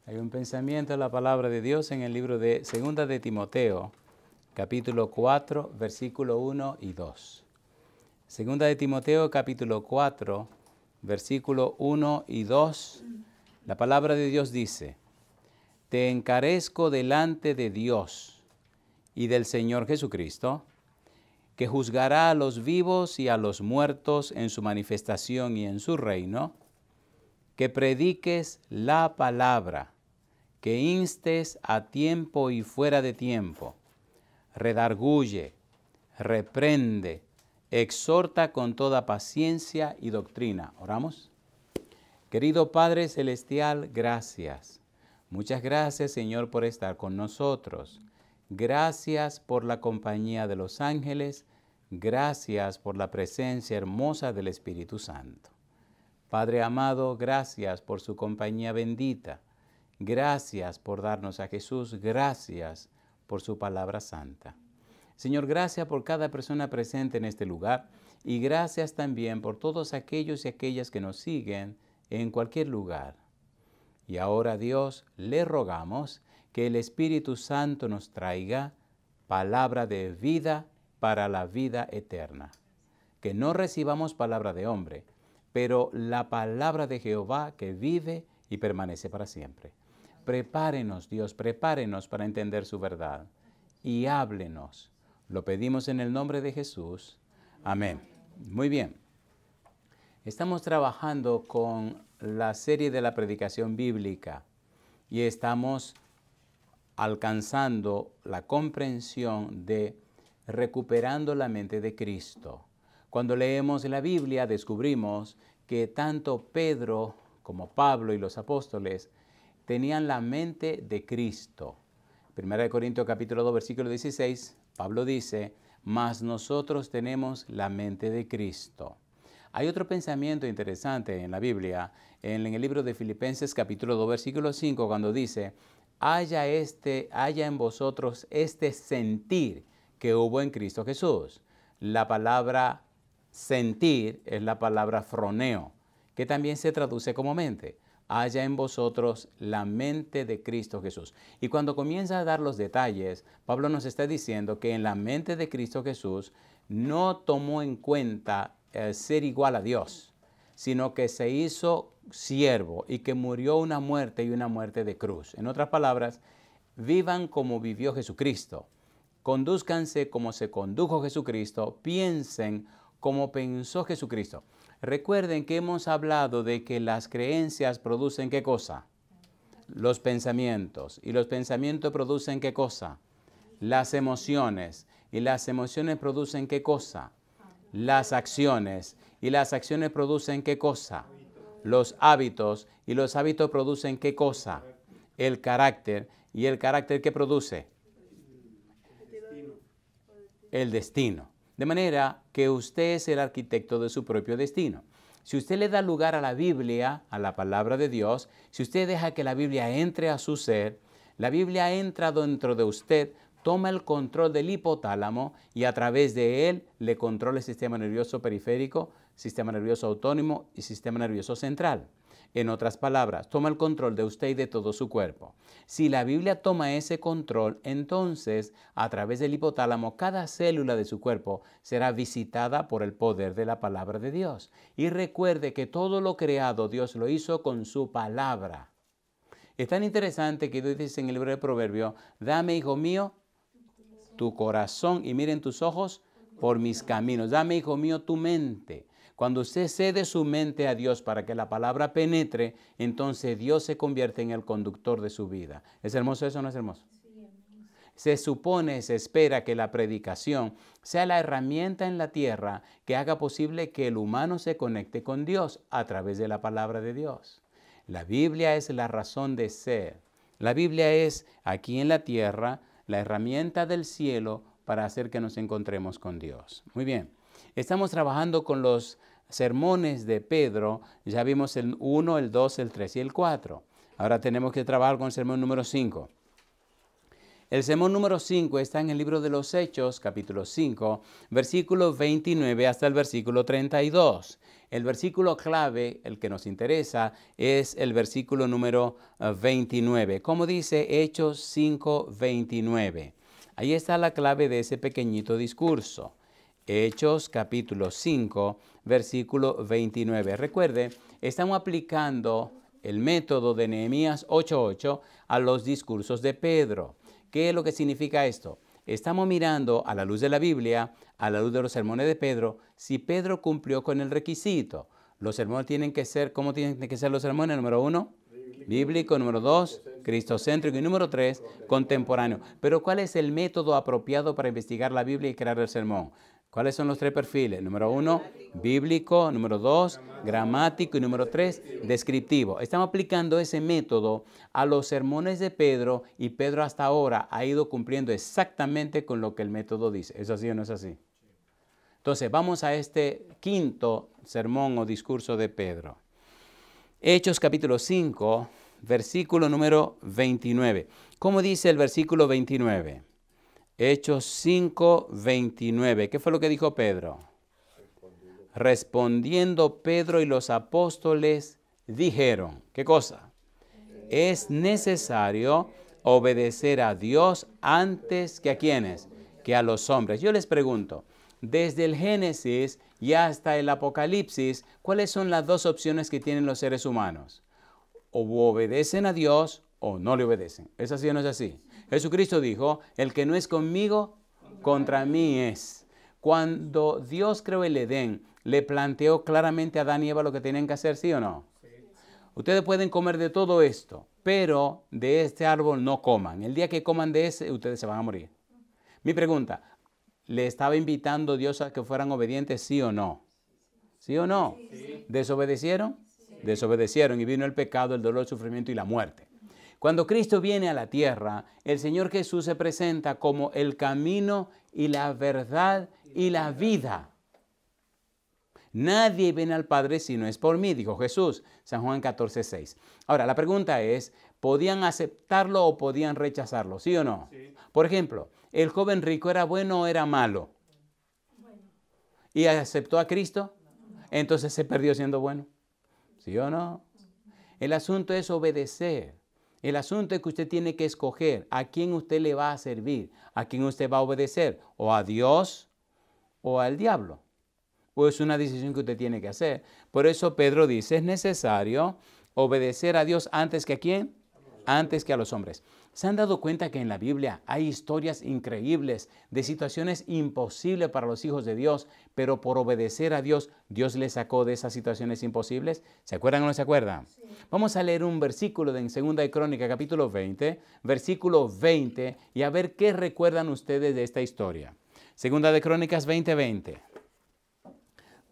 Hay un pensamiento de la palabra de Dios en el libro de Segunda de Timoteo, capítulo 4, versículo 1 y 2. Segunda de Timoteo, capítulo 4, versículo 1 y 2. La palabra de Dios dice: Te encarezco delante de Dios y del Señor Jesucristo, que juzgará a los vivos y a los muertos en su manifestación y en su reino, que prediques la palabra, que instes a tiempo y fuera de tiempo, redarguye, reprende, exhorta con toda paciencia y doctrina. ¿Oramos? Querido Padre Celestial, gracias. Muchas gracias, Señor, por estar con nosotros. Gracias por la compañía de los ángeles. Gracias por la presencia hermosa del Espíritu Santo. Padre amado, gracias por su compañía bendita. Gracias por darnos a Jesús. Gracias por su palabra santa. Señor, gracias por cada persona presente en este lugar y gracias también por todos aquellos y aquellas que nos siguen en cualquier lugar. Y ahora, Dios, le rogamos que el Espíritu Santo nos traiga palabra de vida para la vida eterna. Que no recibamos palabra de hombre, pero la palabra de Jehová que vive y permanece para siempre. Prepárenos, Dios, prepárenos para entender su verdad y háblenos. Lo pedimos en el nombre de Jesús. Amén. Muy bien. Estamos trabajando con la serie de la predicación bíblica y estamos alcanzando la comprensión de recuperando la mente de Cristo. Cuando leemos la Biblia descubrimos que tanto Pedro como Pablo y los apóstoles tenían la mente de Cristo. 1 Corintios capítulo 2, versículo 16, Pablo dice: mas nosotros tenemos la mente de Cristo. Hay otro pensamiento interesante en la Biblia, en el libro de Filipenses capítulo 2, versículo 5, cuando dice: haya en vosotros este sentir que hubo en Cristo Jesús. La palabra sentir es la palabra phroneo, que también se traduce como mente. Haya en vosotros la mente de Cristo Jesús. Y cuando comienza a dar los detalles, Pablo nos está diciendo que en la mente de Cristo Jesús no tomó en cuenta ser igual a Dios, sino que se hizo siervo y que murió una muerte y una muerte de cruz. En otras palabras, vivan como vivió Jesucristo. Condúzcanse como se condujo Jesucristo. Piensen como pensó Jesucristo. Recuerden que hemos hablado de que las creencias producen ¿qué cosa? Los pensamientos. ¿Y los pensamientos producen qué cosa? Las emociones. ¿Y las emociones producen qué cosa? Las acciones. ¿Y las acciones producen qué cosa? Los hábitos. ¿Y los hábitos producen qué cosa? El carácter. ¿Y el carácter qué produce? El destino. De manera que usted es el arquitecto de su propio destino. Si usted le da lugar a la Biblia, a la palabra de Dios, si usted deja que la Biblia entre a su ser, la Biblia entra dentro de usted, toma el control del hipotálamo y a través de él le controla el sistema nervioso periférico, sistema nervioso autónomo y sistema nervioso central. En otras palabras, toma el control de usted y de todo su cuerpo. Si la Biblia toma ese control, entonces, a través del hipotálamo, cada célula de su cuerpo será visitada por el poder de la palabra de Dios. Y recuerde que todo lo creado, Dios lo hizo con su palabra. Es tan interesante que Dios dice en el libro de Proverbios: dame, hijo mío, tu corazón y miren tus ojos por mis caminos. Dame, hijo mío, tu mente. Cuando usted cede su mente a Dios para que la palabra penetre, entonces Dios se convierte en el conductor de su vida. ¿Es hermoso eso o no es hermoso? Sí. Se supone, se espera que la predicación sea la herramienta en la tierra que haga posible que el humano se conecte con Dios a través de la palabra de Dios. La Biblia es la razón de ser. La Biblia es, aquí en la tierra, la herramienta del cielo para hacer que nos encontremos con Dios. Muy bien. Estamos trabajando con los sermones de Pedro. Ya vimos el 1, el 2, el 3 y el 4. Ahora tenemos que trabajar con el sermón número 5. El sermón número 5 está en el libro de los Hechos, capítulo 5, versículo 29 hasta el versículo 32. El versículo clave, el que nos interesa, es el versículo número 29. Como dice Hechos 5, 29. Ahí está la clave de ese pequeñito discurso. Hechos capítulo 5, versículo 29. Recuerde, estamos aplicando el método de Nehemías 8:8 a los discursos de Pedro. ¿Qué es lo que significa esto? Estamos mirando a la luz de la Biblia, a la luz de los sermones de Pedro, si Pedro cumplió con el requisito. Los sermones tienen que ser, ¿cómo tienen que ser los sermones? Número 1, bíblico. Número 2, cristocéntrico. Y número 3, contemporáneo. Pero ¿cuál es el método apropiado para investigar la Biblia y crear el sermón? ¿Cuáles son los 3 perfiles? Número 1, bíblico. Número 2, gramático. Y número 3, descriptivo. Estamos aplicando ese método a los sermones de Pedro y Pedro hasta ahora ha ido cumpliendo exactamente con lo que el método dice. ¿Es así o no es así? Entonces, vamos a este quinto sermón o discurso de Pedro. Hechos capítulo 5, versículo número 29. ¿Cómo dice el versículo 29? Hechos 5, 29. ¿Qué fue lo que dijo Pedro? Respondiendo Pedro y los apóstoles dijeron, ¿qué cosa? Es necesario obedecer a Dios antes que a ¿quiénes? Que a los hombres. Yo les pregunto, desde el Génesis y hasta el Apocalipsis, ¿cuáles son las dos opciones que tienen los seres humanos? O obedecen a Dios o no le obedecen. ¿Es así o no es así? Jesucristo dijo, el que no es conmigo, contra mí es. Cuando Dios creó el Edén, ¿le planteó claramente a Adán y Eva lo que tenían que hacer, sí o no? Sí. Ustedes pueden comer de todo esto, pero de este árbol no coman. El día que coman de ese, ustedes se van a morir. Mi pregunta, ¿le estaba invitando Dios a que fueran obedientes, sí o no? ¿Sí o no? Sí. ¿Desobedecieron? Sí. Desobedecieron y vino el pecado, el dolor, el sufrimiento y la muerte. Cuando Cristo viene a la tierra, el Señor Jesús se presenta como el camino y la verdad y la vida. Nadie viene al Padre si no es por mí, dijo Jesús, San Juan 14:6. Ahora, la pregunta es, ¿podían aceptarlo o podían rechazarlo? ¿Sí o no? Sí. Por ejemplo, ¿el joven rico era bueno o era malo? Bueno. ¿Y aceptó a Cristo? Entonces se perdió siendo bueno. ¿Sí o no? El asunto es obedecer. El asunto es que usted tiene que escoger a quién usted le va a servir, a quién usted va a obedecer, o a Dios o al diablo. O es una decisión que usted tiene que hacer. Por eso Pedro dice, es necesario obedecer a Dios antes que a quién, antes que a los hombres. ¿Se han dado cuenta que en la Biblia hay historias increíbles de situaciones imposibles para los hijos de Dios, pero por obedecer a Dios, Dios les sacó de esas situaciones imposibles? ¿Se acuerdan o no se acuerdan? Sí. Vamos a leer un versículo de en 2 de Crónicas, capítulo 20, versículo 20, y a ver qué recuerdan ustedes de esta historia. 2 de Crónicas 20:20.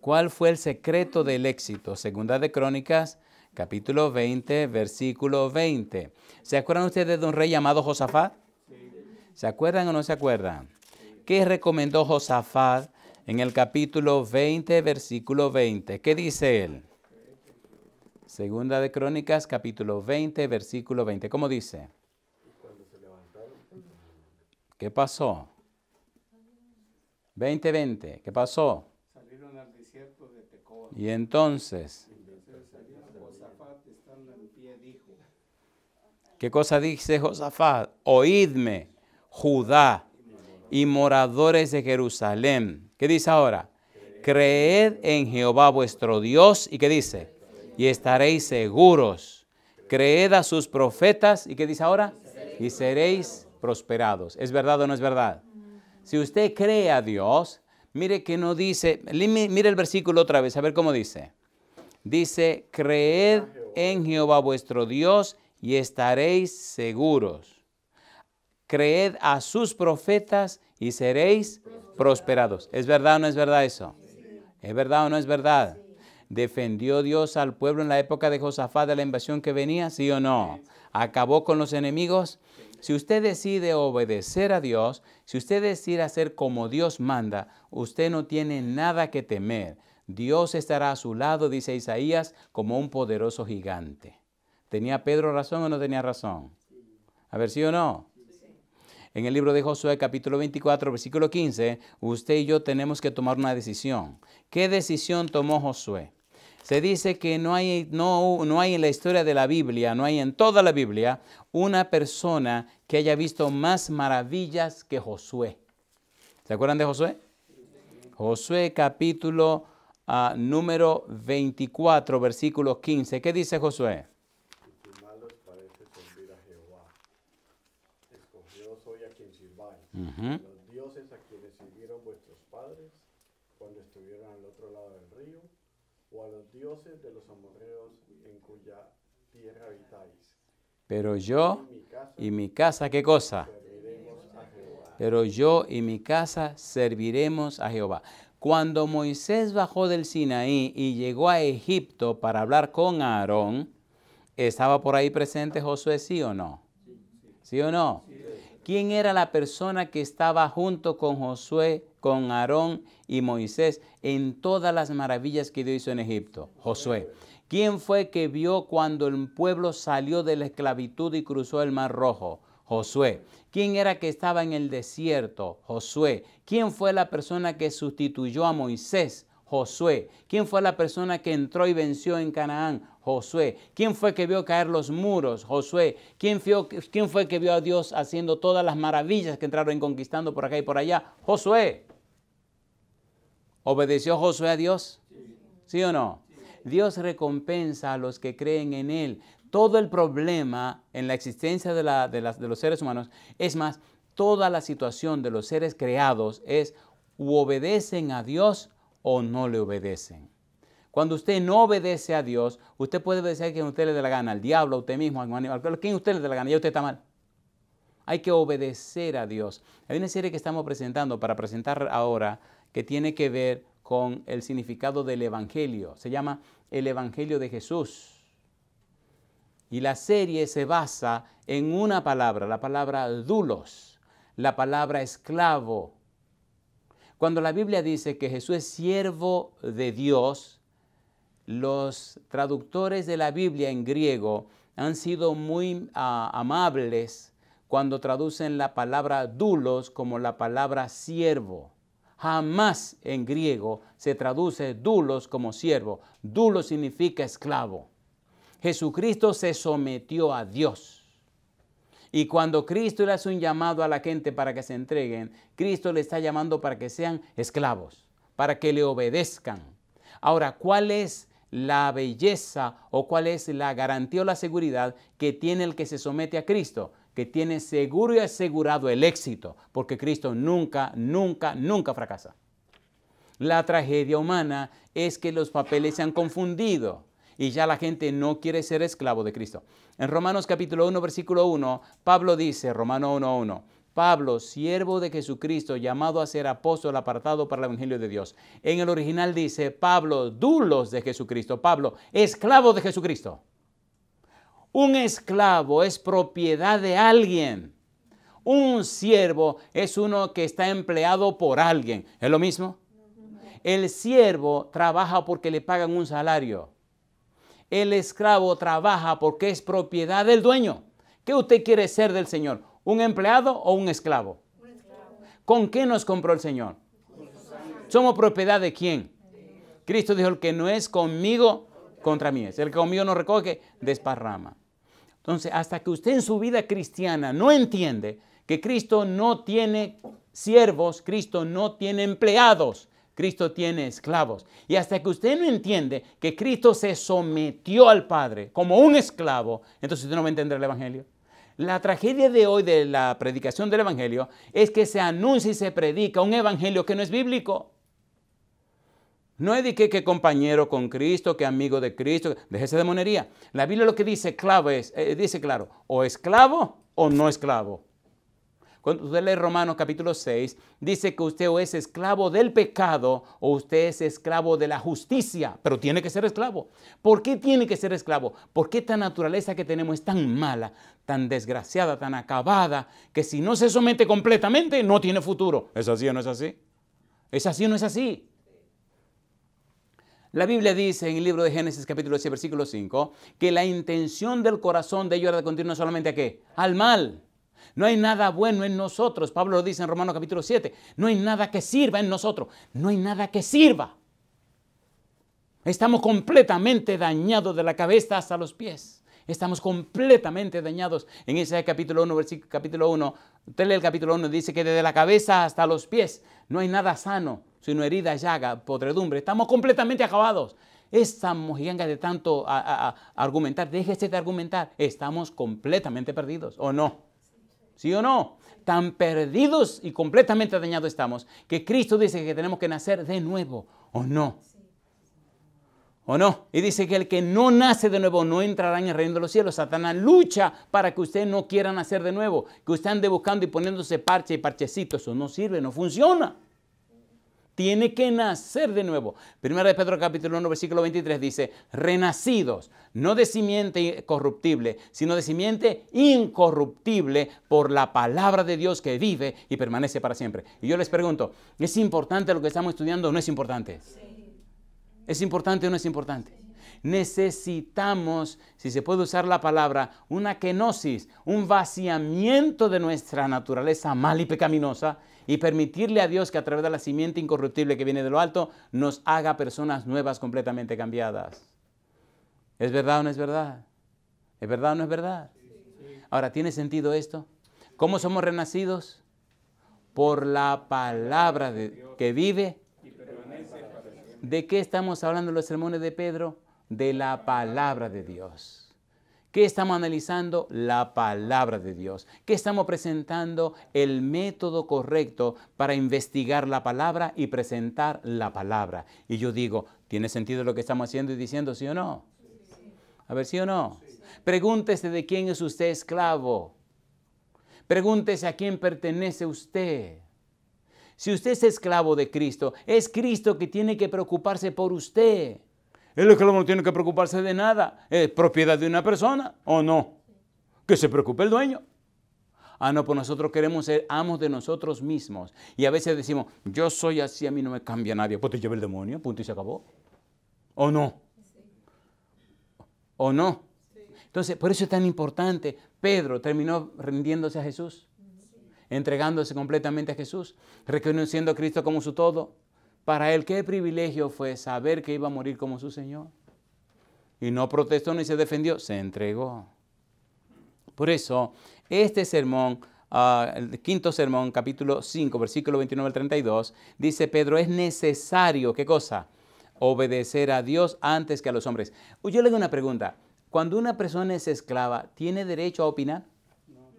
¿Cuál fue el secreto del éxito? 2 de Crónicas, capítulo 20, versículo 20. ¿Se acuerdan ustedes de un rey llamado Josafat? Sí. ¿Se acuerdan o no se acuerdan? Sí. ¿Qué recomendó Josafat en el capítulo 20, versículo 20? ¿Qué dice él? 2 de Crónicas, capítulo 20, versículo 20. ¿Cómo dice? ¿Qué pasó? 20:20. ¿Qué pasó? Salieron al desierto de Tecoa. Y entonces, ¿qué cosa dice Josafat? Oídme, Judá y moradores de Jerusalén. ¿Qué dice ahora? Creed en Jehová vuestro Dios. ¿Y qué dice? Y estaréis seguros. Creed a sus profetas. ¿Y qué dice ahora? Y seréis prosperados. ¿Es verdad o no es verdad? Si usted cree a Dios, mire que no dice, mire el versículo otra vez, a ver cómo dice. Dice, creed en Jehová vuestro Dios y estaréis seguros. Creed a sus profetas y seréis prosperados. ¿Es verdad o no es verdad eso? ¿Es verdad o no es verdad? ¿Defendió Dios al pueblo en la época de Josafat de la invasión que venía? ¿Sí o no? ¿Acabó con los enemigos? Si usted decide obedecer a Dios, si usted decide hacer como Dios manda, usted no tiene nada que temer. Dios estará a su lado, dice Isaías, como un poderoso gigante. ¿Tenía Pedro razón o no tenía razón? A ver, ¿sí o no? En el libro de Josué, capítulo 24, versículo 15, usted y yo tenemos que tomar una decisión. ¿Qué decisión tomó Josué? Se dice que no hay en la historia de la Biblia, no hay en toda la Biblia, una persona que haya visto más maravillas que Josué. ¿Se acuerdan de Josué? Josué capítulo número 24, versículo 15. ¿Qué dice Josué? Si mal os parece servir a Jehová, escogeos hoy a quien sirváis, los dioses a quienes sirvieron vuestros padres cuando estuvieron al otro lado del río, o a los dioses de los amorreos en cuya tierra habitáis. Pero yo y mi casa, ¿qué cosa? Pero yo y mi casa serviremos a Jehová. Cuando Moisés bajó del Sinaí y llegó a Egipto para hablar con Aarón, ¿estaba por ahí presente Josué, sí o no? ¿Sí o no? ¿Quién era la persona que estaba junto con Josué, con Aarón y Moisés en todas las maravillas que Dios hizo en Egipto? Josué. ¿Quién fue que vio cuando el pueblo salió de la esclavitud y cruzó el Mar Rojo? Josué. ¿Quién era que estaba en el desierto? Josué. ¿Quién fue la persona que sustituyó a Moisés? Josué. ¿Quién fue la persona que entró y venció en Canaán? Josué. ¿Quién fue que vio caer los muros? Josué. ¿Quién fue que vio a Dios haciendo todas las maravillas que entraron conquistando por acá y por allá? Josué. ¿Obedeció Josué a Dios? ¿Sí o no? Dios recompensa a los que creen en Él. Todo el problema en la existencia de los seres humanos, es más, toda la situación de los seres creados es o obedecen a Dios o no le obedecen. Cuando usted no obedece a Dios, usted puede obedecer a quien usted le dé la gana, al diablo, a usted mismo, a quien usted le dé la gana, ya usted está mal. Hay que obedecer a Dios. Hay una serie que estamos presentando para presentar ahora que tiene que ver con el significado del Evangelio. Se llama El Evangelio de Jesús. Y la serie se basa en una palabra, la palabra doulos, la palabra esclavo. Cuando la Biblia dice que Jesús es siervo de Dios, los traductores de la Biblia en griego han sido muy amables cuando traducen la palabra doulos como la palabra siervo. Jamás en griego se traduce doulos como siervo. Doulos significa esclavo. Jesucristo se sometió a Dios. Y cuando Cristo le hace un llamado a la gente para que se entreguen, Cristo le está llamando para que sean esclavos, para que le obedezcan. Ahora, ¿cuál es la belleza o cuál es la garantía o la seguridad que tiene el que se somete a Cristo? Que tiene seguro y asegurado el éxito, porque Cristo nunca, nunca, nunca fracasa. La tragedia humana es que los papeles se han confundido y ya la gente no quiere ser esclavo de Cristo. En Romanos capítulo 1, versículo 1, Pablo dice, Romanos 1:1, Pablo, siervo de Jesucristo, llamado a ser apóstol apartado para el Evangelio de Dios. En el original dice, Pablo, doulos de Jesucristo. Pablo, esclavo de Jesucristo. Un esclavo es propiedad de alguien. Un siervo es uno que está empleado por alguien. ¿Es lo mismo? El siervo trabaja porque le pagan un salario. El esclavo trabaja porque es propiedad del dueño. ¿Qué usted quiere ser del Señor? ¿Un empleado o un esclavo? Un esclavo. ¿Con qué nos compró el Señor? ¿Somos propiedad de quién? Cristo dijo, el que no es conmigo, contra mí es. El que conmigo no recoge, desparrama. Entonces, hasta que usted en su vida cristiana no entiende que Cristo no tiene siervos, Cristo no tiene empleados, Cristo tiene esclavos. Y hasta que usted no entiende que Cristo se sometió al Padre como un esclavo, entonces usted no va a entender el Evangelio. La tragedia de hoy de la predicación del Evangelio es que se anuncia y se predica un Evangelio que no es bíblico. No es de que compañero con Cristo, que amigo de Cristo, déjese de monería. La Biblia lo que dice claro es, dice claro, o esclavo o no esclavo. Cuando usted lee Romanos capítulo 6, dice que usted o es esclavo del pecado o usted es esclavo de la justicia, pero tiene que ser esclavo. ¿Por qué tiene que ser esclavo? Porque esta naturaleza que tenemos es tan mala, tan desgraciada, tan acabada, que si no se somete completamente no tiene futuro. ¿Es así o no es así? ¿Es así o no es así? La Biblia dice en el libro de Génesis capítulo 6, versículo 5, que la intención del corazón de ellos era de continuar solamente ¿a qué? Al mal. No hay nada bueno en nosotros. Pablo lo dice en Romanos capítulo 7. No hay nada que sirva en nosotros. No hay nada que sirva. Estamos completamente dañados de la cabeza hasta los pies. Estamos completamente dañados. En Isaías capítulo 1, versículo capítulo 1, usted lee el capítulo 1, dice que desde la cabeza hasta los pies no hay nada sano, sino herida, llaga, podredumbre. Estamos completamente acabados. Esta mojiganga de tanto argumentar, déjese de argumentar. Estamos completamente perdidos, ¿o no? ¿Sí o no? Tan perdidos y completamente dañados estamos que Cristo dice que tenemos que nacer de nuevo, ¿o no? ¿O no? Y dice que el que no nace de nuevo no entrará en el reino de los cielos. Satanás lucha para que usted no quiera nacer de nuevo, que usted ande buscando y poniéndose parche y parchecito. Eso no sirve, no funciona. Tiene que nacer de nuevo. Primera de Pedro capítulo 1, versículo 23 dice, renacidos, no de simiente corruptible, sino de simiente incorruptible por la palabra de Dios que vive y permanece para siempre. Y yo les pregunto, ¿es importante lo que estamos estudiando o no es importante? Sí. ¿Es importante o no es importante? Necesitamos, si se puede usar la palabra, una kenosis, un vaciamiento de nuestra naturaleza mal y pecaminosa y permitirle a Dios que a través de la simiente incorruptible que viene de lo alto nos haga personas nuevas completamente cambiadas. ¿Es verdad o no es verdad? ¿Es verdad o no es verdad? Ahora, ¿tiene sentido esto? ¿Cómo somos renacidos? Por la palabra que vive. ¿De qué estamos hablando en los sermones de Pedro? De la palabra de Dios. ¿Qué estamos analizando? La palabra de Dios. ¿Qué estamos presentando? El método correcto para investigar la palabra y presentar la palabra. Y yo digo, ¿tiene sentido lo que estamos haciendo y diciendo, sí o no? A ver, ¿sí o no? Pregúntese de quién es usted esclavo. Pregúntese a quién pertenece usted. Si usted es esclavo de Cristo, es Cristo que tiene que preocuparse por usted. El esclavo no tiene que preocuparse de nada. Es propiedad de una persona, ¿o no? Que se preocupe el dueño. Ah, no, pues nosotros queremos ser amos de nosotros mismos. Y a veces decimos, yo soy así, a mí no me cambia nadie. Pues te lleva el demonio, punto y se acabó. ¿O no? ¿O no? Entonces, por eso es tan importante. Pedro terminó rindiéndose a Jesús. Entregándose completamente a Jesús, reconociendo a Cristo como su todo. Para él, qué privilegio fue saber que iba a morir como su Señor. Y no protestó ni se defendió, se entregó. Por eso, este sermón, el quinto sermón, capítulo 5, versículo 29 al 32, dice Pedro, es necesario, ¿qué cosa? Obedecer a Dios antes que a los hombres. Yo le hago una pregunta. Cuando una persona es esclava, ¿tiene derecho a opinar?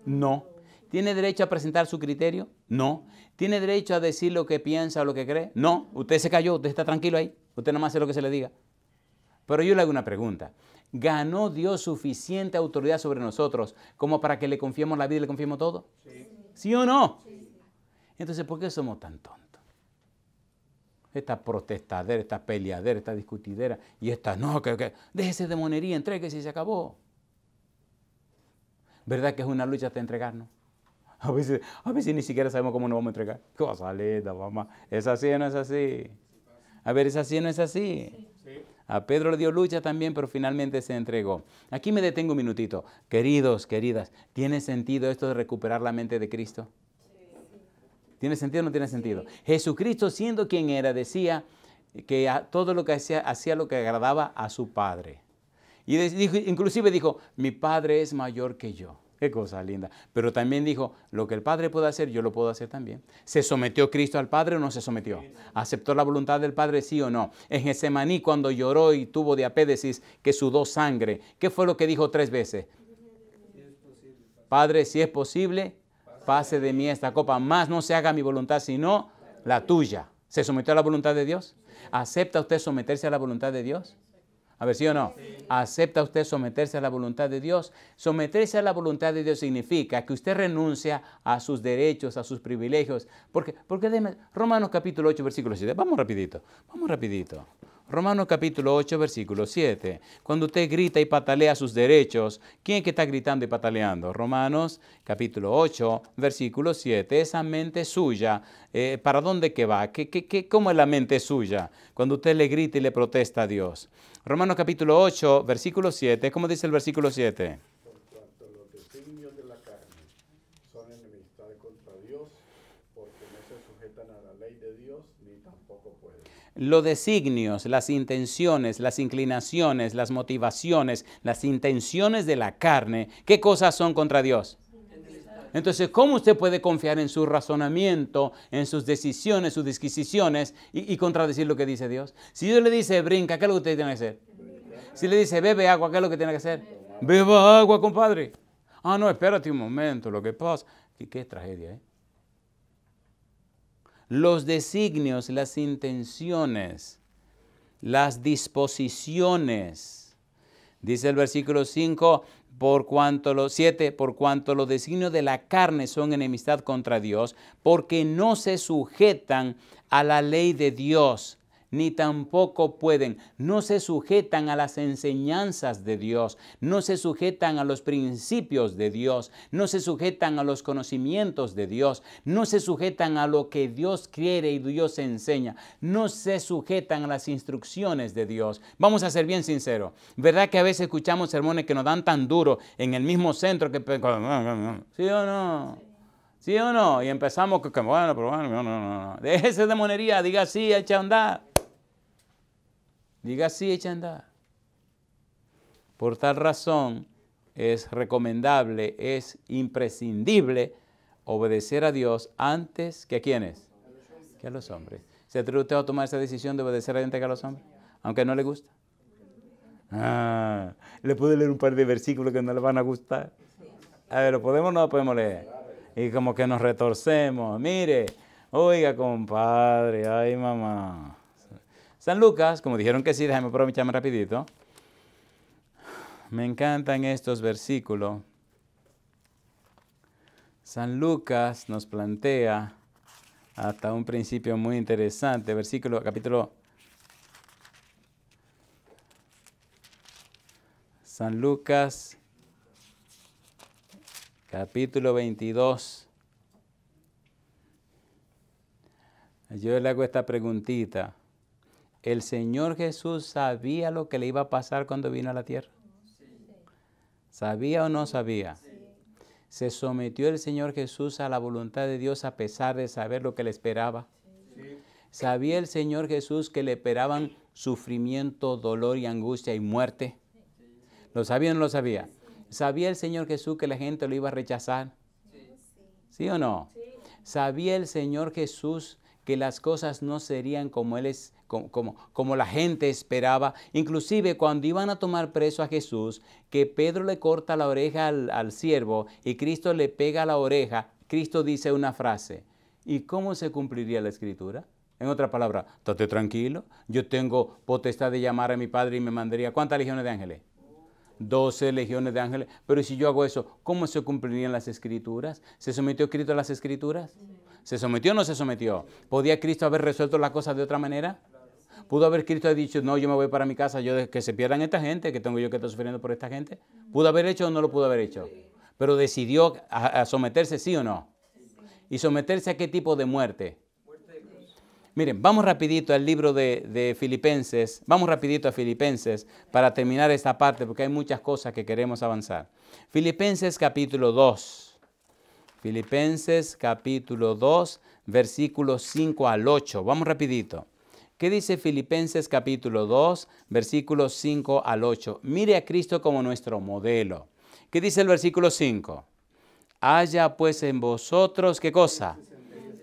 No. ¿Tiene derecho a presentar su criterio? No. ¿Tiene derecho a decir lo que piensa o lo que cree? No. Usted se cayó, usted está tranquilo ahí. Usted nada más hace lo que se le diga. Pero yo le hago una pregunta. ¿Ganó Dios suficiente autoridad sobre nosotros como para que le confiemos la vida y le confiemos todo? Sí. ¿Sí o no? Sí. Entonces, ¿por qué somos tan tontos? Esta protestadera, esta peleadera, esta discutidera y esta no, que déjese de monería, entréguese y se acabó. ¿Verdad que es una lucha hasta entregarnos? A veces ni siquiera sabemos cómo nos vamos a entregar. Cosa linda, mamá. ¿Es así o no es así? A ver, ¿es así o no es así? Sí. A Pedro le dio lucha también, pero finalmente se entregó. Aquí me detengo un minutito. Queridos, queridas, ¿tiene sentido esto de recuperar la mente de Cristo? Sí. ¿Tiene sentido o no tiene sentido? Sí. Jesucristo, siendo quien era, decía que todo lo que hacía lo que agradaba a su Padre. Y inclusive dijo, mi Padre es mayor que yo. Qué cosa linda. Pero también dijo, lo que el Padre puede hacer, yo lo puedo hacer también. ¿Se sometió Cristo al Padre o no se sometió? ¿Aceptó la voluntad del Padre, sí o no? En Getsemaní, cuando lloró y tuvo diapédesis, que sudó sangre, ¿qué fue lo que dijo 3 veces? Padre, si es posible, pase de mí esta copa, más no se haga mi voluntad, sino la tuya. ¿Se sometió a la voluntad de Dios? ¿Acepta usted someterse a la voluntad de Dios? A ver, ¿sí o no? Sí. ¿Acepta usted someterse a la voluntad de Dios? Someterse a la voluntad de Dios significa que usted renuncia a sus derechos, a sus privilegios. Porque Romanos capítulo 8, versículo 7. Vamos rapidito. Romanos capítulo 8, versículo 7. Cuando usted grita y patalea sus derechos, ¿quién es que está gritando y pataleando? Romanos capítulo 8, versículo 7. Esa mente suya, ¿para dónde que va? ¿Cómo es la mente suya? Cuando usted le grita y le protesta a Dios. Romanos capítulo 8, versículo 7. ¿Cómo dice el versículo 7? Por cuanto los designios de la carne son enemistad contra Dios, porque no se sujetan a la ley de Dios, ni tampoco pueden. Los designios, las intenciones, las inclinaciones, las motivaciones, las intenciones de la carne, ¿qué cosas son contra Dios? Entonces, ¿cómo usted puede confiar en su razonamiento, en sus decisiones, sus disquisiciones y contradecir lo que dice Dios? Si Dios le dice brinca, ¿qué es lo que usted tiene que hacer? Si le dice bebe agua, ¿qué es lo que tiene que hacer? Beba agua, compadre. Ah, no, espérate un momento, lo que pasa. ¿Qué tragedia, eh? Los designios, las intenciones, las disposiciones. Dice el versículo 5, por cuanto los designios de la carne son enemistad contra Dios, porque no se sujetan a la ley de Dios, ni tampoco pueden, no se sujetan a las enseñanzas de Dios, no se sujetan a los principios de Dios, no se sujetan a los conocimientos de Dios, no se sujetan a lo que Dios quiere y Dios enseña, no se sujetan a las instrucciones de Dios. Vamos a ser bien sinceros, ¿verdad que a veces escuchamos sermones que nos dan tan duro en el mismo centro que... ¿Sí o no? ¿Sí o no? Y empezamos que bueno, pero bueno, no. Déjese de monería, diga sí, echa a andar. Diga sí, echa a andar. Por tal razón, es recomendable, es imprescindible obedecer a Dios antes que a ¿quiénes? Que a los hombres. ¿Se atreve usted a tomar esa decisión de obedecer a Dios antes que a los hombres? Aunque no le gusta. Le puedo leer un par de versículos que no le van a gustar. A ver, ¿lo podemos o no lo podemos leer? Y como que nos retorcemos. Mire, oiga, compadre, ay, mamá. San Lucas, como dijeron que sí, déjame aprovecharme rapidito. Me encantan estos versículos. San Lucas nos plantea hasta un principio muy interesante. San Lucas, capítulo 22. Yo le hago esta preguntita. ¿El Señor Jesús sabía lo que le iba a pasar cuando vino a la tierra? ¿Sabía o no sabía? ¿Se sometió el Señor Jesús a la voluntad de Dios a pesar de saber lo que le esperaba? ¿Sabía el Señor Jesús que le esperaban sufrimiento, dolor y angustia y muerte? ¿Lo sabía o no lo sabía? ¿Sabía el Señor Jesús que la gente lo iba a rechazar? ¿Sí o no? ¿Sabía el Señor Jesús que las cosas no serían como la gente esperaba? Inclusive cuando iban a tomar preso a Jesús, que Pedro le corta la oreja al siervo y Cristo le pega la oreja, Cristo dice una frase. ¿Y cómo se cumpliría la Escritura? En otra palabra, estate tranquilo, yo tengo potestad de llamar a mi Padre y me mandaría. ¿Cuántas legiones de ángeles? 12 legiones de ángeles. Pero si yo hago eso, ¿cómo se cumplirían las Escrituras? ¿Se sometió Cristo a las Escrituras? ¿Se sometió o no se sometió? ¿Podía Cristo haber resuelto las cosas de otra manera? ¿Pudo haber Cristo dicho, no, yo me voy para mi casa, que se pierdan esta gente, que tengo yo que estar sufriendo por esta gente? ¿Pudo haber hecho o no lo pudo haber hecho? Pero decidió a someterse, ¿sí o no? ¿Y someterse a qué tipo de muerte? Miren, vamos rapidito al libro de Filipenses, vamos rapidito a Filipenses para terminar esta parte porque hay muchas cosas que queremos avanzar. Filipenses capítulo 2. Filipenses capítulo 2, versículos 5 al 8. Vamos rapidito. ¿Qué dice Filipenses capítulo 2, versículos 5 al 8? Mire a Cristo como nuestro modelo. ¿Qué dice el versículo 5? Haya pues en vosotros, ¿qué cosa?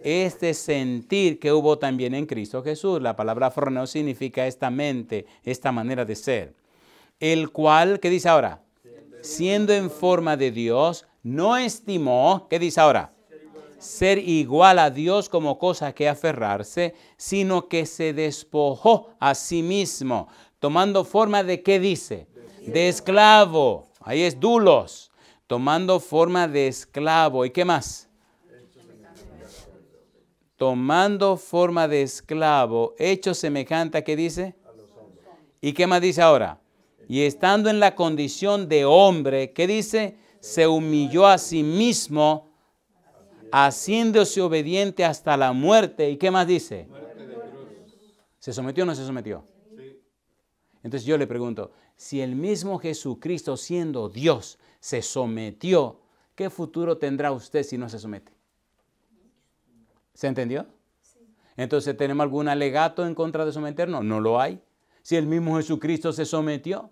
Este sentir que hubo también en Cristo Jesús. La palabra phroneo significa esta mente, esta manera de ser. El cual, ¿qué dice ahora? Siendo en forma de Dios, no estimó, ¿qué dice ahora? Ser igual a Dios como cosa que aferrarse, sino que se despojó a sí mismo, tomando forma de, ¿qué dice? De esclavo. Ahí es dulos. Tomando forma de esclavo. ¿Y qué más? Tomando forma de esclavo, hecho semejante a, ¿qué dice? ¿Y qué más dice ahora? Y estando en la condición de hombre, ¿qué dice? Se humilló a sí mismo, haciéndose obediente hasta la muerte. ¿Y qué más dice? ¿Se sometió o no se sometió? Sí. Entonces yo le pregunto, si el mismo Jesucristo siendo Dios se sometió, ¿qué futuro tendrá usted si no se somete? ¿Se entendió? Entonces, ¿tenemos algún alegato en contra de someternos? No lo hay. Si el mismo Jesucristo se sometió,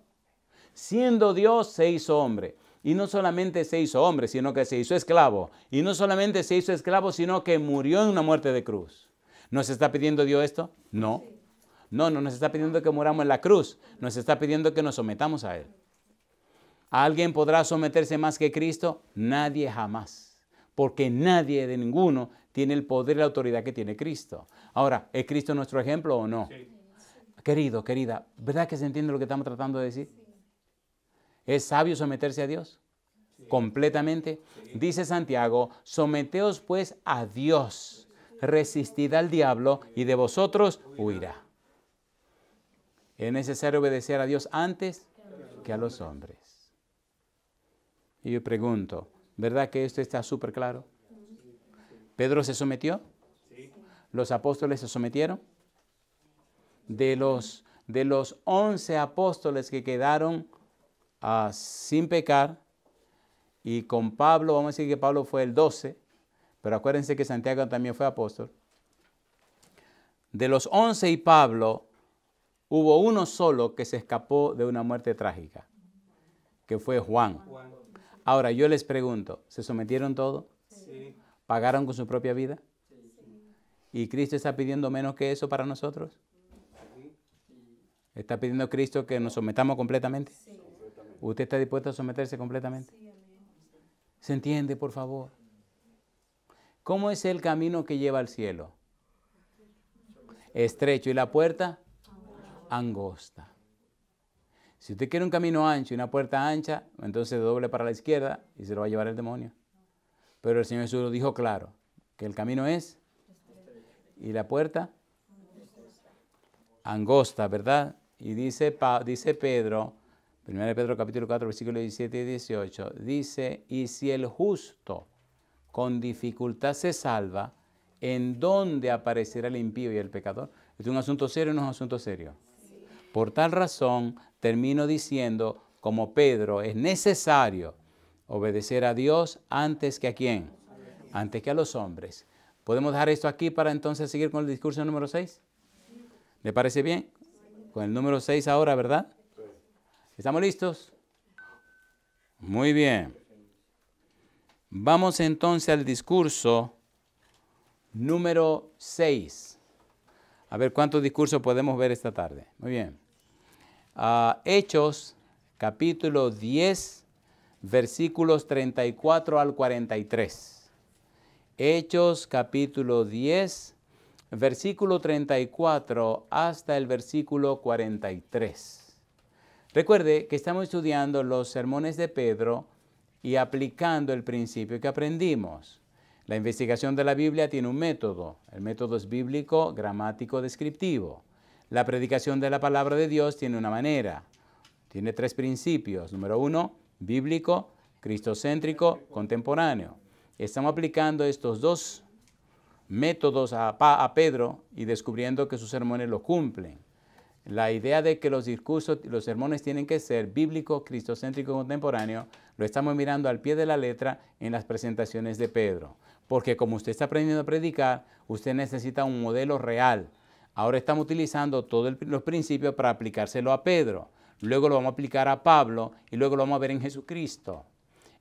siendo Dios, se hizo hombre. Y no solamente se hizo hombre, sino que se hizo esclavo. Y no solamente se hizo esclavo, sino que murió en una muerte de cruz. ¿Nos está pidiendo Dios esto? No. No nos está pidiendo que muramos en la cruz. Nos está pidiendo que nos sometamos a Él. ¿Alguien podrá someterse más que Cristo? Nadie jamás. Porque nadie de ninguno tiene el poder y la autoridad que tiene Cristo. Ahora, ¿es Cristo nuestro ejemplo o no? Sí. Querido, querida, ¿verdad que se entiende lo que estamos tratando de decir? Sí. ¿Es sabio someterse a Dios? Sí. Completamente. Sí. Dice Santiago, someteos pues a Dios, resistid al diablo y de vosotros huirá. Es necesario obedecer a Dios antes que a los hombres. Y yo pregunto, ¿verdad que esto está súper claro? ¿Pedro se sometió? ¿Los apóstoles se sometieron? De los 11 apóstoles que quedaron sin pecar, y con Pablo, vamos a decir que Pablo fue el 12, pero acuérdense que Santiago también fue apóstol. De los 11 y Pablo, hubo uno solo que se escapó de una muerte trágica, que fue Juan. Ahora, yo les pregunto, ¿se sometieron todos? Sí. ¿Pagaron con su propia vida? Sí. ¿Y Cristo está pidiendo menos que eso para nosotros? Sí. ¿Está pidiendo Cristo que nos sometamos completamente? Sí. ¿Usted está dispuesto a someterse completamente? Sí. ¿Se entiende, por favor? ¿Cómo es el camino que lleva al cielo? Estrecho. ¿Y la puerta? Angosta. Si usted quiere un camino ancho y una puerta ancha, entonces doble para la izquierda y se lo va a llevar el demonio. Pero el Señor Jesús lo dijo claro, que el camino es y la puerta angosta, ¿verdad? Y dice Pedro, 1 Pedro capítulo 4, versículos 17 y 18, dice, y si el justo con dificultad se salva, ¿en dónde aparecerá el impío y el pecador? ¿Es un asunto serio o no es un asunto serio? Por tal razón, termino diciendo, como Pedro, es necesario obedecer a Dios antes que a ¿quién? Antes que a los hombres. ¿Podemos dejar esto aquí para entonces seguir con el discurso número 6? ¿Le parece bien? Con el número 6 ahora, ¿verdad? ¿Estamos listos? Muy bien. Vamos entonces al discurso número 6. A ver cuántos discursos podemos ver esta tarde. Muy bien. Hechos, capítulo 10, versículos 34 al 43. Hechos, capítulo 10, versículo 34 hasta el versículo 43. Recuerde que estamos estudiando los sermones de Pedro y aplicando el principio que aprendimos. La investigación de la Biblia tiene un método. El método es bíblico, gramático, descriptivo. La predicación de la palabra de Dios tiene una manera. Tiene 3 principios. Número 1, bíblico, cristocéntrico, contemporáneo. Estamos aplicando estos 2 métodos a Pedro y descubriendo que sus sermones lo cumplen. La idea de que los discursos, los sermones tienen que ser bíblico, cristocéntrico, contemporáneo, lo estamos mirando al pie de la letra en las presentaciones de Pedro. Porque como usted está aprendiendo a predicar, usted necesita un modelo real. Ahora estamos utilizando todos los principios para aplicárselo a Pedro. Luego lo vamos a aplicar a Pablo y luego lo vamos a ver en Jesucristo.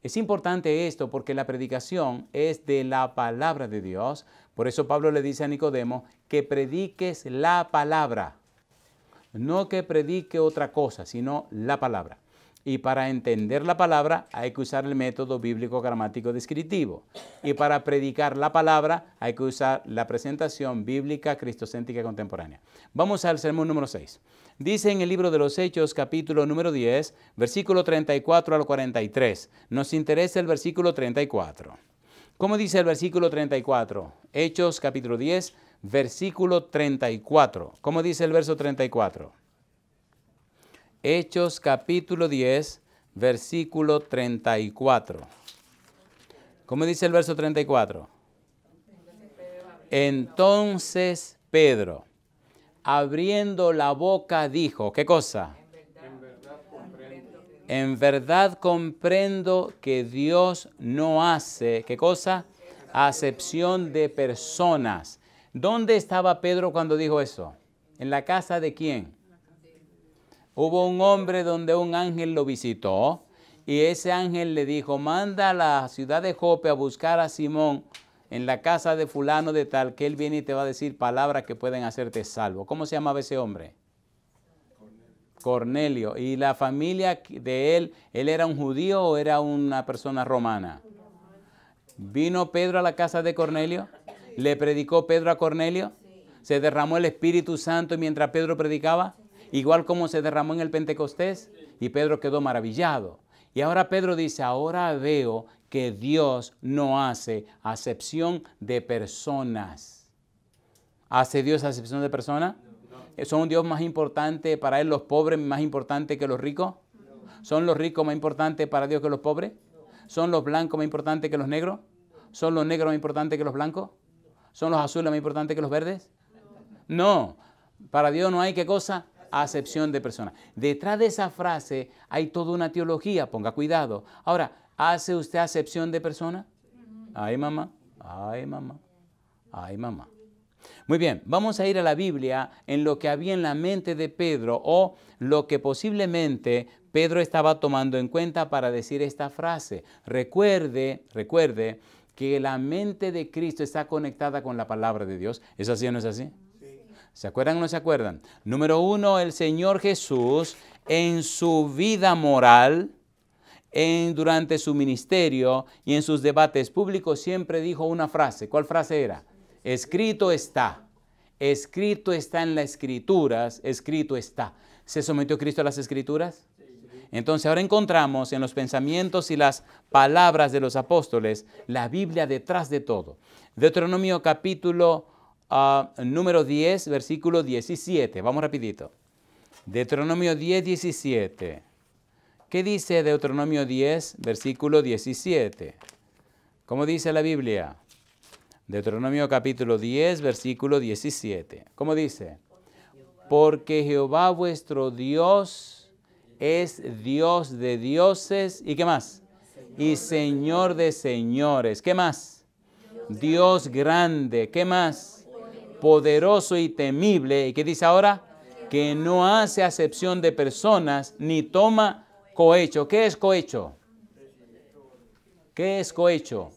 Es importante esto porque la predicación es de la palabra de Dios. Por eso Pablo le dice a Nicodemo que prediques la palabra. No que predique otra cosa, sino la palabra. Y para entender la palabra hay que usar el método bíblico gramático descriptivo. Y para predicar la palabra hay que usar la presentación bíblica cristocéntrica contemporánea. Vamos al sermón número 6. Dice en el libro de los Hechos, capítulo número 10, versículo 34 al 43. Nos interesa el versículo 34. ¿Cómo dice el versículo 34? Hechos, capítulo 10, versículo 34. ¿Cómo dice el verso 34? Hechos capítulo 10, versículo 34. ¿Cómo dice el verso 34? Entonces Pedro, abriendo la boca, dijo, ¿qué cosa? En verdad comprendo que Dios no hace, ¿qué cosa? Acepción de personas. ¿Dónde estaba Pedro cuando dijo eso? ¿En la casa de quién? Hubo un hombre donde un ángel lo visitó y ese ángel le dijo, manda a la ciudad de Jope a buscar a Simón en la casa de fulano de tal, que él viene y te va a decir palabras que pueden hacerte salvo. ¿Cómo se llamaba ese hombre? Cornelio. ¿Y la familia de él era un judío o era una persona romana? ¿Vino Pedro a la casa de Cornelio? ¿Le predicó Pedro a Cornelio? ¿Se derramó el Espíritu Santo mientras Pedro predicaba? Igual como se derramó en el Pentecostés. Y Pedro quedó maravillado. Y ahora Pedro dice, ahora veo que Dios no hace acepción de personas. ¿Hace Dios acepción de personas? ¿Son un Dios más importante para él los pobres, más importante que los ricos? ¿Son los ricos más importantes para Dios que los pobres? ¿Son los blancos más importantes que los negros? ¿Son los negros más importantes que los blancos? ¿Son los azules más importantes que los verdes? No. Para Dios no hay, ¿qué cosa? Acepción de personas. Detrás de esa frase hay toda una teología, ponga cuidado. Ahora, ¿hace usted acepción de personas? Ay, mamá, ay, mamá, ay, mamá. Muy bien, vamos a ir a la Biblia en lo que había en la mente de Pedro o lo que posiblemente Pedro estaba tomando en cuenta para decir esta frase. Recuerde que la mente de Cristo está conectada con la palabra de Dios. ¿Es así o no es así? ¿Se acuerdan o no se acuerdan? Número 1, el Señor Jesús en su vida moral, durante su ministerio y en sus debates públicos siempre dijo una frase. ¿Cuál frase era? Escrito está. Escrito está en las Escrituras. Escrito está. ¿Se sometió Cristo a las Escrituras? Entonces ahora encontramos en los pensamientos y las palabras de los apóstoles la Biblia detrás de todo. Deuteronomio capítulo número 10, versículo 17. Vamos rapidito. Deuteronomio 10, 17. ¿Qué dice Deuteronomio 10, versículo 17? ¿Cómo dice la Biblia? Deuteronomio capítulo 10, versículo 17. ¿Cómo dice? Porque Jehová vuestro Dios es Dios de dioses. ¿Y qué más? Y Señor de señores. ¿Qué más? Dios grande. ¿Qué más? Poderoso y temible. ¿Y qué dice ahora? Que no hace acepción de personas ni toma cohecho. ¿Qué es cohecho? ¿Qué es cohecho?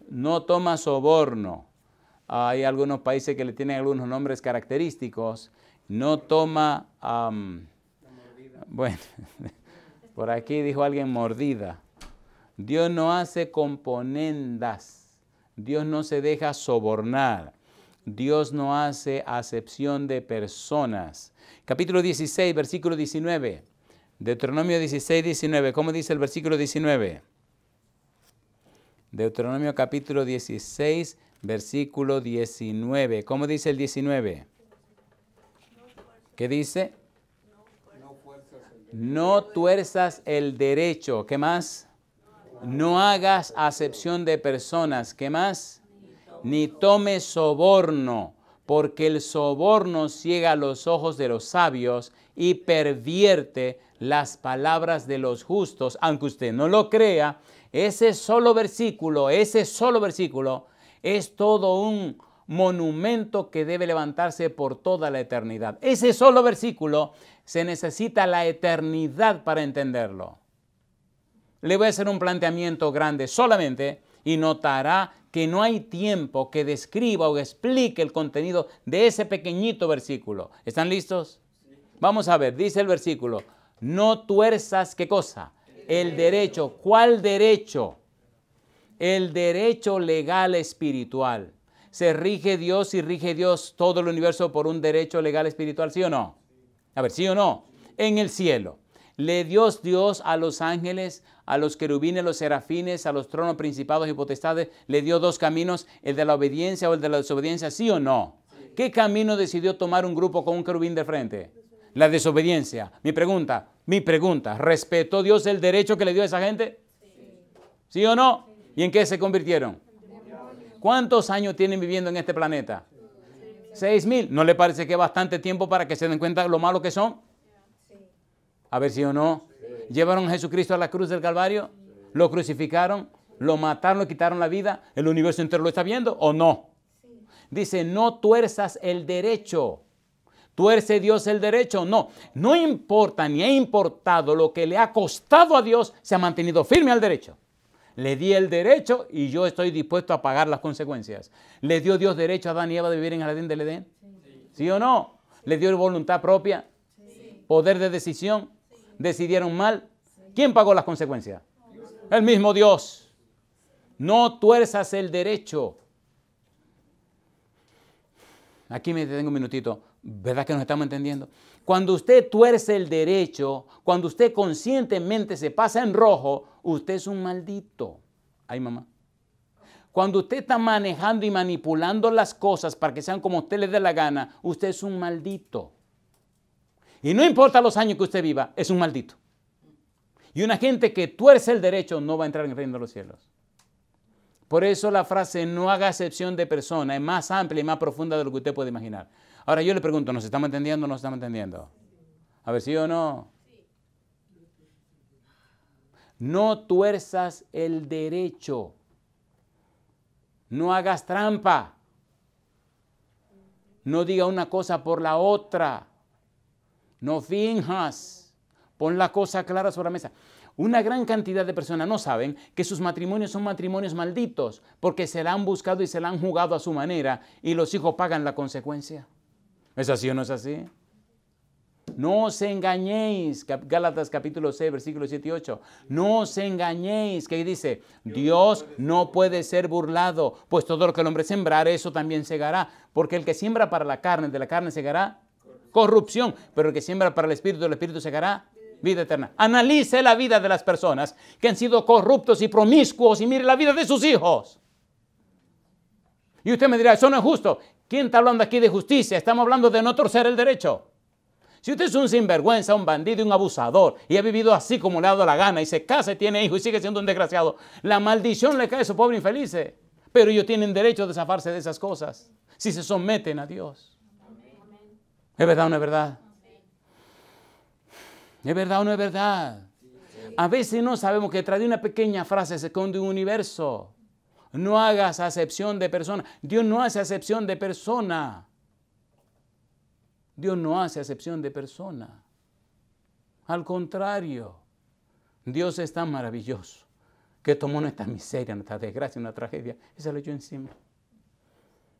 No toma soborno. Hay algunos países que le tienen algunos nombres característicos. No toma, bueno, por aquí dijo alguien mordida. Dios no hace componendas. Dios no se deja sobornar. Dios no hace acepción de personas. Capítulo 16, versículo 19. Deuteronomio 16, 19. ¿Cómo dice el versículo 19? Deuteronomio capítulo 16, versículo 19. ¿Cómo dice el 19? ¿Qué dice? No tuerzas el derecho. ¿Qué más? No hagas acepción de personas. ¿Qué más? Ni tomes soborno, porque el soborno ciega los ojos de los sabios y pervierte las palabras de los justos. Aunque usted no lo crea, ese solo versículo es todo un monumento que debe levantarse por toda la eternidad. Ese solo versículo se necesita la eternidad para entenderlo. Le voy a hacer un planteamiento grande solamente y notará que no hay tiempo que describa o explique el contenido de ese pequeñito versículo. ¿Están listos? Vamos a ver, dice el versículo, no tuerzas, ¿qué cosa? El derecho. ¿Cuál derecho? El derecho legal espiritual. ¿Se rige Dios y rige Dios todo el universo por un derecho legal espiritual? ¿Sí o no? A ver, ¿sí o no? En el cielo. ¿Le dio Dios a los ángeles, a los querubines, los serafines, a los tronos, principados y potestades? ¿Le dio dos caminos, el de la obediencia o el de la desobediencia? ¿Sí o no? ¿Qué camino decidió tomar un grupo con un querubín de frente? La desobediencia. Mi pregunta, ¿respetó Dios el derecho que le dio a esa gente? ¿Sí o no? ¿Y en qué se convirtieron? ¿Cuántos años tienen viviendo en este planeta? 6,000. ¿No le parece que es bastante tiempo para que se den cuenta de lo malo que son? A ver si o no. Llevaron a Jesucristo a la cruz del Calvario, lo crucificaron, lo mataron, le quitaron la vida. ¿El universo entero lo está viendo o no? Dice, no tuerzas el derecho. ¿Tuerce Dios el derecho? No. No importa ni ha importado lo que le ha costado a Dios, se ha mantenido firme al derecho. Le di el derecho y yo estoy dispuesto a pagar las consecuencias. ¿Le dio Dios derecho a Adán y Eva de vivir en el jardín del Edén? ¿Sí o no? ¿Le dio voluntad propia? ¿Poder de decisión? ¿Decidieron mal? ¿Quién pagó las consecuencias? El mismo Dios. No tuerzas el derecho. Aquí me detengo un minutito. ¿Verdad que nos estamos entendiendo? Cuando usted tuerce el derecho, cuando usted conscientemente se pasa en rojo, usted es un maldito. Ay, mamá. Cuando usted está manejando y manipulando las cosas para que sean como a usted le dé la gana, usted es un maldito. Y no importa los años que usted viva, es un maldito. Y una gente que tuerce el derecho no va a entrar en el reino de los cielos. Por eso la frase no haga excepción de persona es más amplia y más profunda de lo que usted puede imaginar. Ahora yo le pregunto, ¿nos estamos entendiendo o no nos estamos entendiendo? A ver, ¿sí o no? No tuerzas el derecho. No hagas trampa. No diga una cosa por la otra. No finjas. Pon la cosa clara sobre la mesa. Una gran cantidad de personas no saben que sus matrimonios son matrimonios malditos porque se la han buscado y se la han jugado a su manera y los hijos pagan la consecuencia. ¿Es así o no es así? No os engañéis, Gálatas capítulo 6, versículos 7 y 8. No os engañéis, que dice, Dios no puede ser burlado, pues todo lo que el hombre sembrare, eso también segará. Porque el que siembra para la carne, de la carne segará corrupción, pero el que siembra para el espíritu segará vida eterna. Analice la vida de las personas que han sido corruptos y promiscuos y mire la vida de sus hijos. Y usted me dirá, eso no es justo. ¿Quién está hablando aquí de justicia? Estamos hablando de no torcer el derecho. Si usted es un sinvergüenza, un bandido y un abusador y ha vivido así como le ha dado la gana y se casa y tiene hijos y sigue siendo un desgraciado, la maldición le cae a su pobre infeliz. Pero ellos tienen derecho a zafarse de esas cosas si se someten a Dios. ¿Es verdad o no es verdad? ¿Es verdad o no es verdad? A veces no sabemos que detrás de una pequeña frase se esconde un universo. No hagas acepción de persona. Dios no hace acepción de persona. Dios no hace acepción de persona. Al contrario, Dios es tan maravilloso que tomó nuestra miseria, nuestra desgracia, una tragedia y se la echó encima.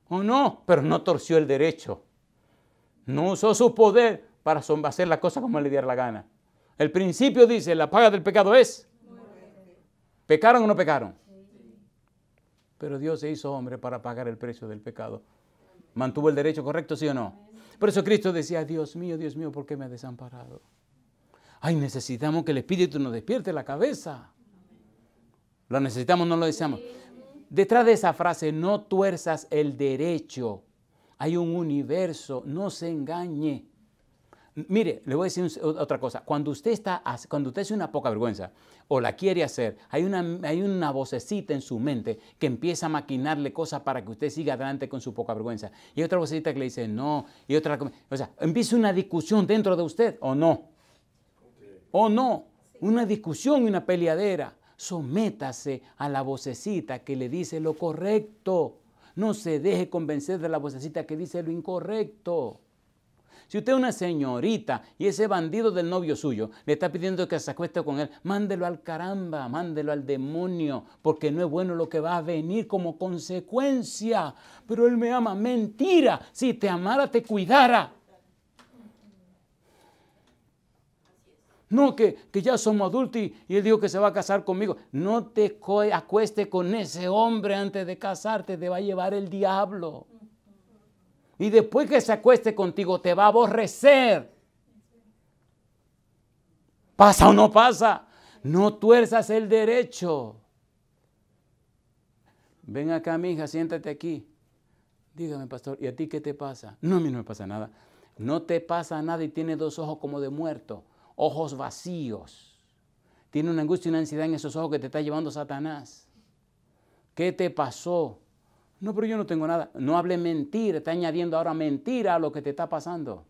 ¿O no? Pero no torció el derecho. No usó su poder para hacer la cosa como le diera la gana. El principio dice, la paga del pecado es. ¿Pecaron o no pecaron? Pero Dios se hizo hombre para pagar el precio del pecado. ¿Mantuvo el derecho correcto, sí o no? Por eso Cristo decía, Dios mío, ¿por qué me has desamparado? Ay, necesitamos que el Espíritu nos despierte la cabeza. Lo necesitamos, no lo deseamos. Detrás de esa frase, no tuerzas el derecho. Hay un universo, no se engañe. Mire, le voy a decir otra cosa. Cuando usted hace una poca vergüenza o la quiere hacer, hay una vocecita en su mente que empieza a maquinarle cosas para que usted siga adelante con su poca vergüenza. Y hay otra vocecita que le dice no. Y otra, o sea, empieza una discusión dentro de usted o no. O no. Una discusión y una peleadera. Sométase a la vocecita que le dice lo correcto. No se deje convencer de la vocecita que dice lo incorrecto. Si usted es una señorita y ese bandido del novio suyo le está pidiendo que se acueste con él, mándelo al caramba, mándelo al demonio, porque no es bueno lo que va a venir como consecuencia. Pero él me ama. Mentira. Si te amara, te cuidara. No, que ya somos adultos y él dijo que se va a casar conmigo. No te acuestes con ese hombre antes de casarte, te va a llevar el diablo. Y después que se acueste contigo, te va a aborrecer. ¿Pasa o no pasa? No tuerzas el derecho. Ven acá, mi hija, siéntate aquí. Dígame, pastor, ¿y a ti qué te pasa? No, a mí no me pasa nada. No te pasa nada y tiene dos ojos como de muerto. Ojos vacíos. Tiene una angustia y una ansiedad en esos ojos que te está llevando Satanás. ¿Qué te pasó? No, pero yo no tengo nada. No hable mentira, está añadiendo ahora mentira a lo que te está pasando.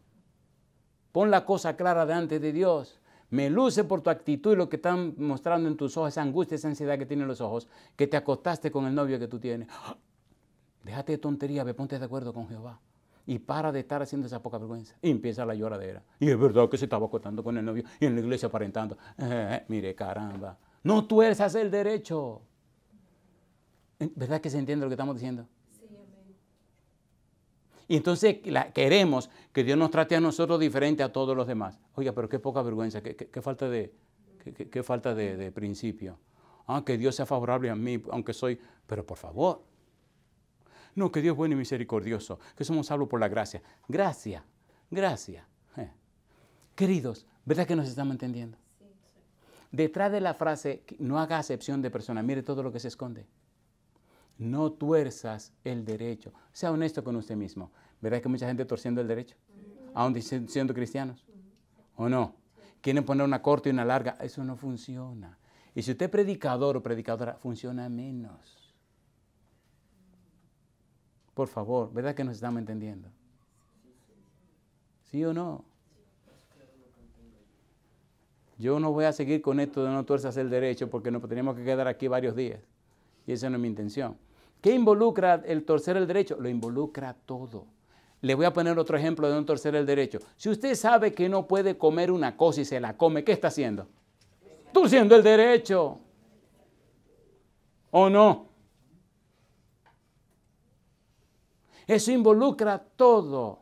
Pon la cosa clara delante de Dios. Me luce por tu actitud y lo que están mostrando en tus ojos, esa angustia, esa ansiedad que tienen los ojos, que te acostaste con el novio que tú tienes. Déjate de tontería, ve, ponte de acuerdo con Jehová. Y para de estar haciendo esa poca vergüenza. Y empieza la lloradera. Y es verdad que se estaba acostando con el novio y en la iglesia aparentando. Mire, caramba. No tuerzas el derecho. ¿Verdad que se entiende lo que estamos diciendo? Sí, amén. Y entonces queremos que Dios nos trate a nosotros diferente a todos los demás. Oiga, pero qué poca vergüenza, qué falta de principio. Que Dios sea favorable a mí, aunque soy... Pero por favor. No, que Dios es bueno y misericordioso, que somos salvos por la gracia. Gracia. Queridos, ¿verdad que nos estamos entendiendo? Sí, sí. Detrás de la frase, no haga acepción de persona, mire todo lo que se esconde. No tuerzas el derecho. Sea honesto con usted mismo. ¿Verdad que mucha gente torciendo el derecho? Aún siendo cristianos. ¿O no? Quieren poner una corta y una larga. Eso no funciona. Y si usted es predicador o predicadora, funciona menos. Por favor, ¿verdad que nos estamos entendiendo? ¿Sí o no? Yo no voy a seguir con esto de no tuerzas el derecho porque nos tenemos que quedar aquí varios días. Y esa no es mi intención. ¿Qué involucra el torcer el derecho? Lo involucra todo. Le voy a poner otro ejemplo de no torcer el derecho. Si usted sabe que no puede comer una cosa y se la come, ¿qué está haciendo? Torciendo el derecho. ¿O no? Eso involucra todo.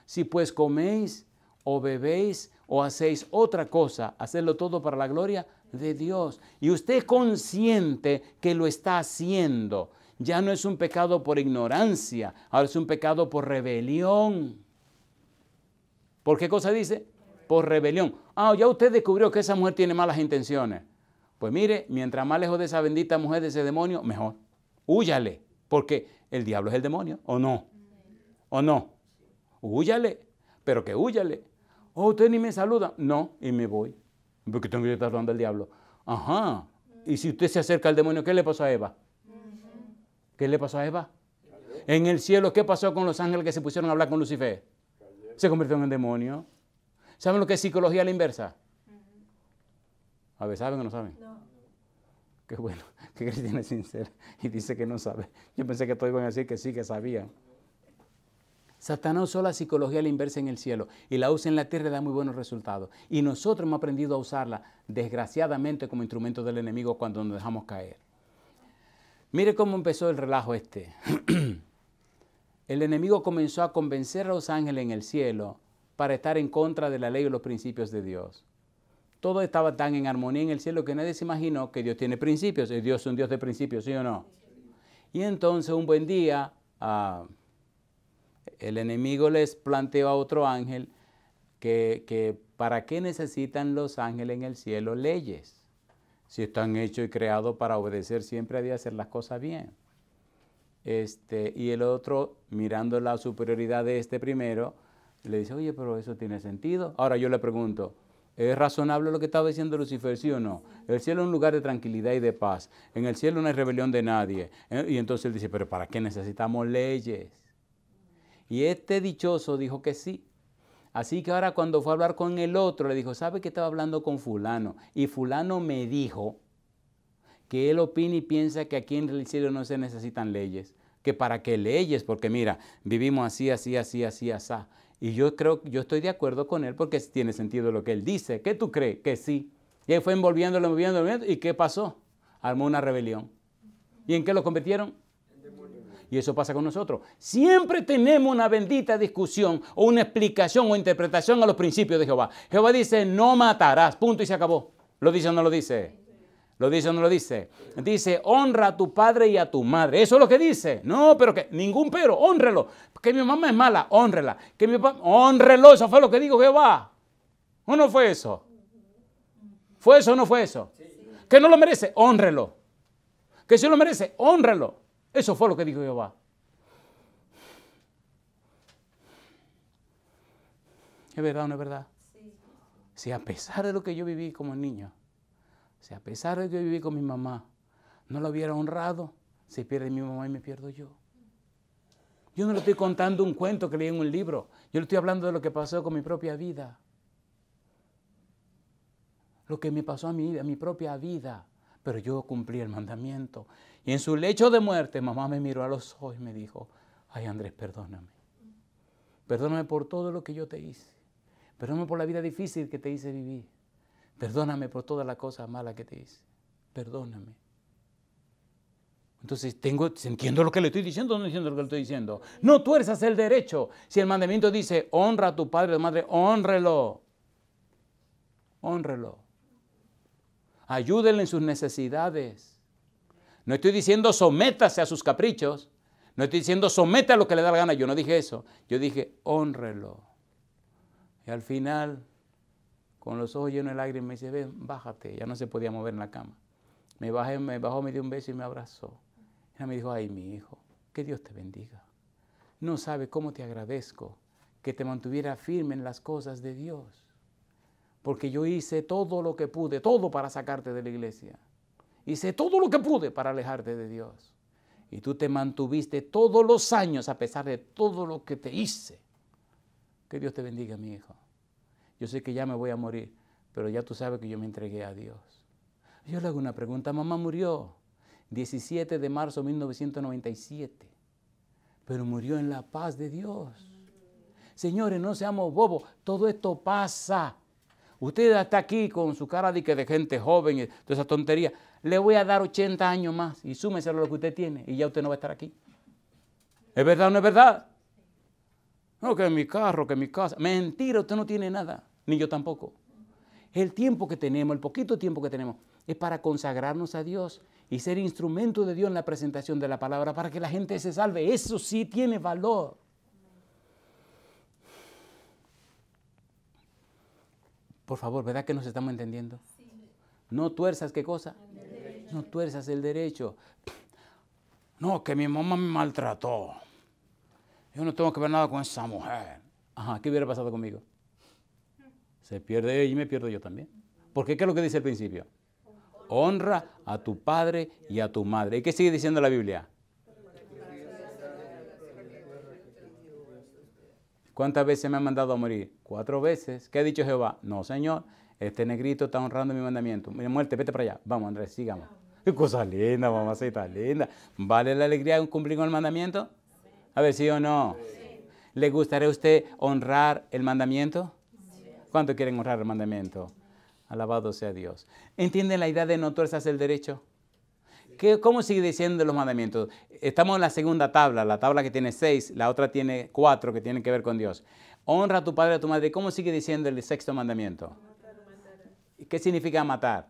Si pues coméis o bebéis o hacéis otra cosa, hacedlo todo para la gloria de Dios. Y usted es consciente que lo está haciendo. Ya no es un pecado por ignorancia, ahora es un pecado por rebelión. ¿Por qué cosa dice? Por rebelión. Ya usted descubrió que esa mujer tiene malas intenciones. Pues mire, mientras más lejos de esa bendita mujer, de ese demonio, mejor. Húyale, porque el diablo es el demonio, ¿o no? ¿O no? Húyale, pero que húyale. Usted ni me saluda. No, y me voy. Porque tengo que estar hablando al diablo. Ajá. Y si usted se acerca al demonio, ¿qué le pasó a Eva? ¿Qué le pasó a Eva? En el cielo, ¿qué pasó con los ángeles que se pusieron a hablar con Lucifer? Se convirtieron en demonio. ¿Saben lo que es psicología a la inversa? A ver, ¿saben o no saben? No. Qué bueno, que cristiana es sincera y dice que no sabe. Yo pensé que todos iban a decir que sí, que sabían. Satanás usó la psicología a la inversa en el cielo y la usa en la tierra y da muy buenos resultados. Y nosotros hemos aprendido a usarla, desgraciadamente, como instrumento del enemigo cuando nos dejamos caer. Mire cómo empezó el relajo este. El enemigo comenzó a convencer a los ángeles en el cielo para estar en contra de la ley y los principios de Dios. Todo estaba tan en armonía en el cielo que nadie se imaginó que Dios tiene principios. Y Dios es un Dios de principios, ¿sí o no? Y entonces un buen día el enemigo les planteó a otro ángel que ¿para qué necesitan los ángeles en el cielo leyes? Si están hechos y creados para obedecer siempre a Dios, hacer las cosas bien. Y el otro, mirando la superioridad de este primero, le dice, oye, pero eso tiene sentido. Ahora yo le pregunto, ¿es razonable lo que estaba diciendo Lucifer, sí o no? El cielo es un lugar de tranquilidad y de paz. En el cielo no hay rebelión de nadie. Y entonces él dice, pero ¿para qué necesitamos leyes? Y este dichoso dijo que sí. Así que ahora cuando fue a hablar con el otro, le dijo, ¿sabe que estaba hablando con fulano? Y fulano me dijo que él opina y piensa que aquí en el cielo no se necesitan leyes. ¿Que para qué leyes? Porque mira, vivimos así. Y yo estoy de acuerdo con él porque tiene sentido lo que él dice. ¿Qué tú crees? Que sí. Y él fue moviéndolo. ¿Y qué pasó? Armó una rebelión. ¿Y en qué lo convirtieron? Y eso pasa con nosotros. Siempre tenemos una bendita discusión o una explicación o interpretación a los principios de Jehová. Jehová dice, no matarás, punto y se acabó. ¿Lo dice o no lo dice? ¿Lo dice o no lo dice? Dice, honra a tu padre y a tu madre. Eso es lo que dice. No, pero que ningún pero, honrelo. Que mi mamá es mala, honrela. Que mi papá, honrelo. Eso fue lo que dijo Jehová. ¿O no fue eso? ¿Fue eso o no fue eso? Que no lo merece, honrelo. Que si lo merece, honrelo. Eso fue lo que dijo Jehová. ¿Es verdad o no es verdad? Sí. Si a pesar de lo que yo viví como niño, si a pesar de que yo viví con mi mamá, no lo hubiera honrado, se pierde mi mamá y me pierdo yo. Yo no le estoy contando un cuento que leí en un libro. Yo le estoy hablando de lo que pasó con mi propia vida. lo que me pasó a mi propia vida, pero yo cumplí el mandamiento. Y en su lecho de muerte, mamá me miró a los ojos y me dijo, ay Andrés, perdóname. Perdóname por todo lo que yo te hice. Perdóname por la vida difícil que te hice vivir. Perdóname por todas las cosas malas que te hice. Perdóname. Entonces entiendo lo que le estoy diciendo o no entiendo lo que le estoy diciendo. No tuerzas el derecho. Si el mandamiento dice, honra a tu padre y a tu madre, hónrelo. Hónrelo. Ayúdenle en sus necesidades. No estoy diciendo sométase a sus caprichos. No estoy diciendo somete a lo que le da la gana. Yo no dije eso. Yo dije hónrelo. Y al final, con los ojos llenos de lágrimas, me dice, ven, bájate. Ya no se podía mover en la cama. Me bajó, me dio un beso y me abrazó. Ella me dijo, ay, mi hijo, que Dios te bendiga. No sabes cómo te agradezco que te mantuviera firme en las cosas de Dios. Porque yo hice todo lo que pude, todo para sacarte de la iglesia. Hice todo lo que pude para alejarte de Dios. Y tú te mantuviste todos los años a pesar de todo lo que te hice. Que Dios te bendiga, mi hijo. Yo sé que ya me voy a morir, pero ya tú sabes que yo me entregué a Dios. Yo le hago una pregunta. Mamá murió 17 de marzo de 1997, pero murió en la paz de Dios. Señores, no seamos bobos. Todo esto pasa. Usted está aquí con su cara de gente joven y toda esa tontería. Le voy a dar 80 años más y súmeselo a lo que usted tiene y ya usted no va a estar aquí. ¿Es verdad o no es verdad? No, que mi carro, que mi casa. Mentira, usted no tiene nada, ni yo tampoco. El tiempo que tenemos, el poquito tiempo que tenemos, es para consagrarnos a Dios y ser instrumento de Dios en la presentación de la palabra para que la gente se salve. Eso sí tiene valor. Por favor, ¿verdad que nos estamos entendiendo? Sí. No tuerzas, ¿qué cosa? No tuerzas el derecho. No, que mi mamá me maltrató. Yo no tengo que ver nada con esa mujer. Ajá, ¿qué hubiera pasado conmigo? Se pierde ella y me pierdo yo también. Porque ¿qué es lo que dice el principio? Honra a tu padre y a tu madre. ¿Y qué sigue diciendo la Biblia? ¿Cuántas veces me han mandado a morir? 4 veces. ¿Qué ha dicho Jehová? No, Señor, este negrito está honrando mi mandamiento. Mira, muerte, vete para allá. Vamos, Andrés, sigamos. Qué cosa linda, mamacita linda. ¿Vale la alegría de cumplir con el mandamiento? A ver, ¿sí o no? Sí. ¿Le gustaría a usted honrar el mandamiento? Sí. ¿Cuánto quieren honrar el mandamiento? Alabado sea Dios. ¿Entienden la idea de no tuerzas el derecho? ¿Cómo sigue diciendo los mandamientos? Estamos en la segunda tabla, la tabla que tiene 6, la otra tiene 4 que tienen que ver con Dios. Honra a tu padre y a tu madre. ¿Cómo sigue diciendo el 6º mandamiento? ¿Qué significa matar?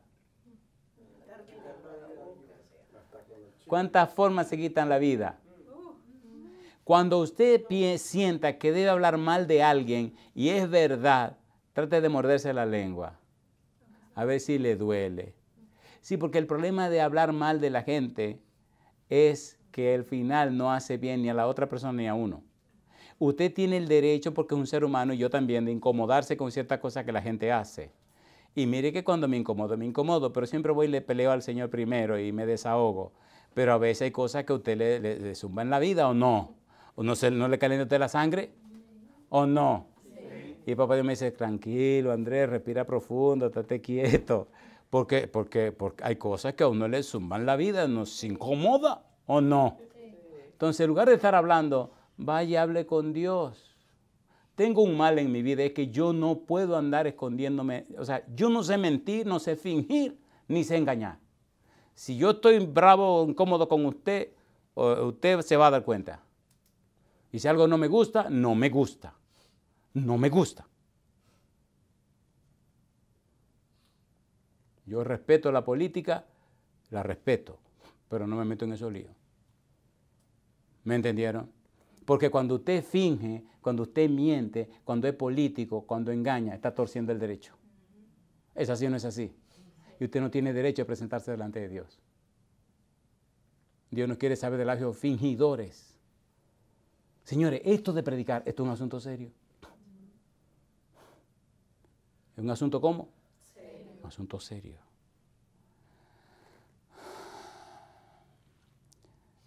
¿Cuántas formas se quitan la vida? Cuando usted sienta que debe hablar mal de alguien y es verdad, trate de morderse la lengua. A ver si le duele. Sí, porque el problema de hablar mal de la gente es que al final no hace bien ni a la otra persona ni a uno. Usted tiene el derecho, porque es un ser humano y yo también, de incomodarse con ciertas cosas que la gente hace. Y mire que cuando me incomodo, pero siempre voy y le peleo al Señor primero y me desahogo. Pero a veces hay cosas que a usted le zumban la vida o no. ¿O no le calienta usted la sangre? ¿O no? Sí. Y papá Dios me dice, tranquilo, Andrés, respira profundo, estate quieto. Porque hay cosas que a uno le zumban la vida, nos incomoda o no. Entonces, en lugar de estar hablando, vaya y hable con Dios. Tengo un mal en mi vida, es que yo no puedo andar escondiéndome. O sea, yo no sé mentir, no sé fingir, ni sé engañar. Si yo estoy bravo o incómodo con usted, usted se va a dar cuenta. Y si algo no me gusta, no me gusta. No me gusta. Yo respeto la política, la respeto, pero no me meto en esos líos. ¿Me entendieron? Porque cuando usted finge, cuando usted miente, cuando es político, cuando engaña, está torciendo el derecho. ¿Es así o no es así? Y usted no tiene derecho a presentarse delante de Dios. Dios no quiere saber de labios fingidores. Señores, esto de predicar, esto es un asunto serio. ¿Es un asunto cómo? Serio. Un asunto serio.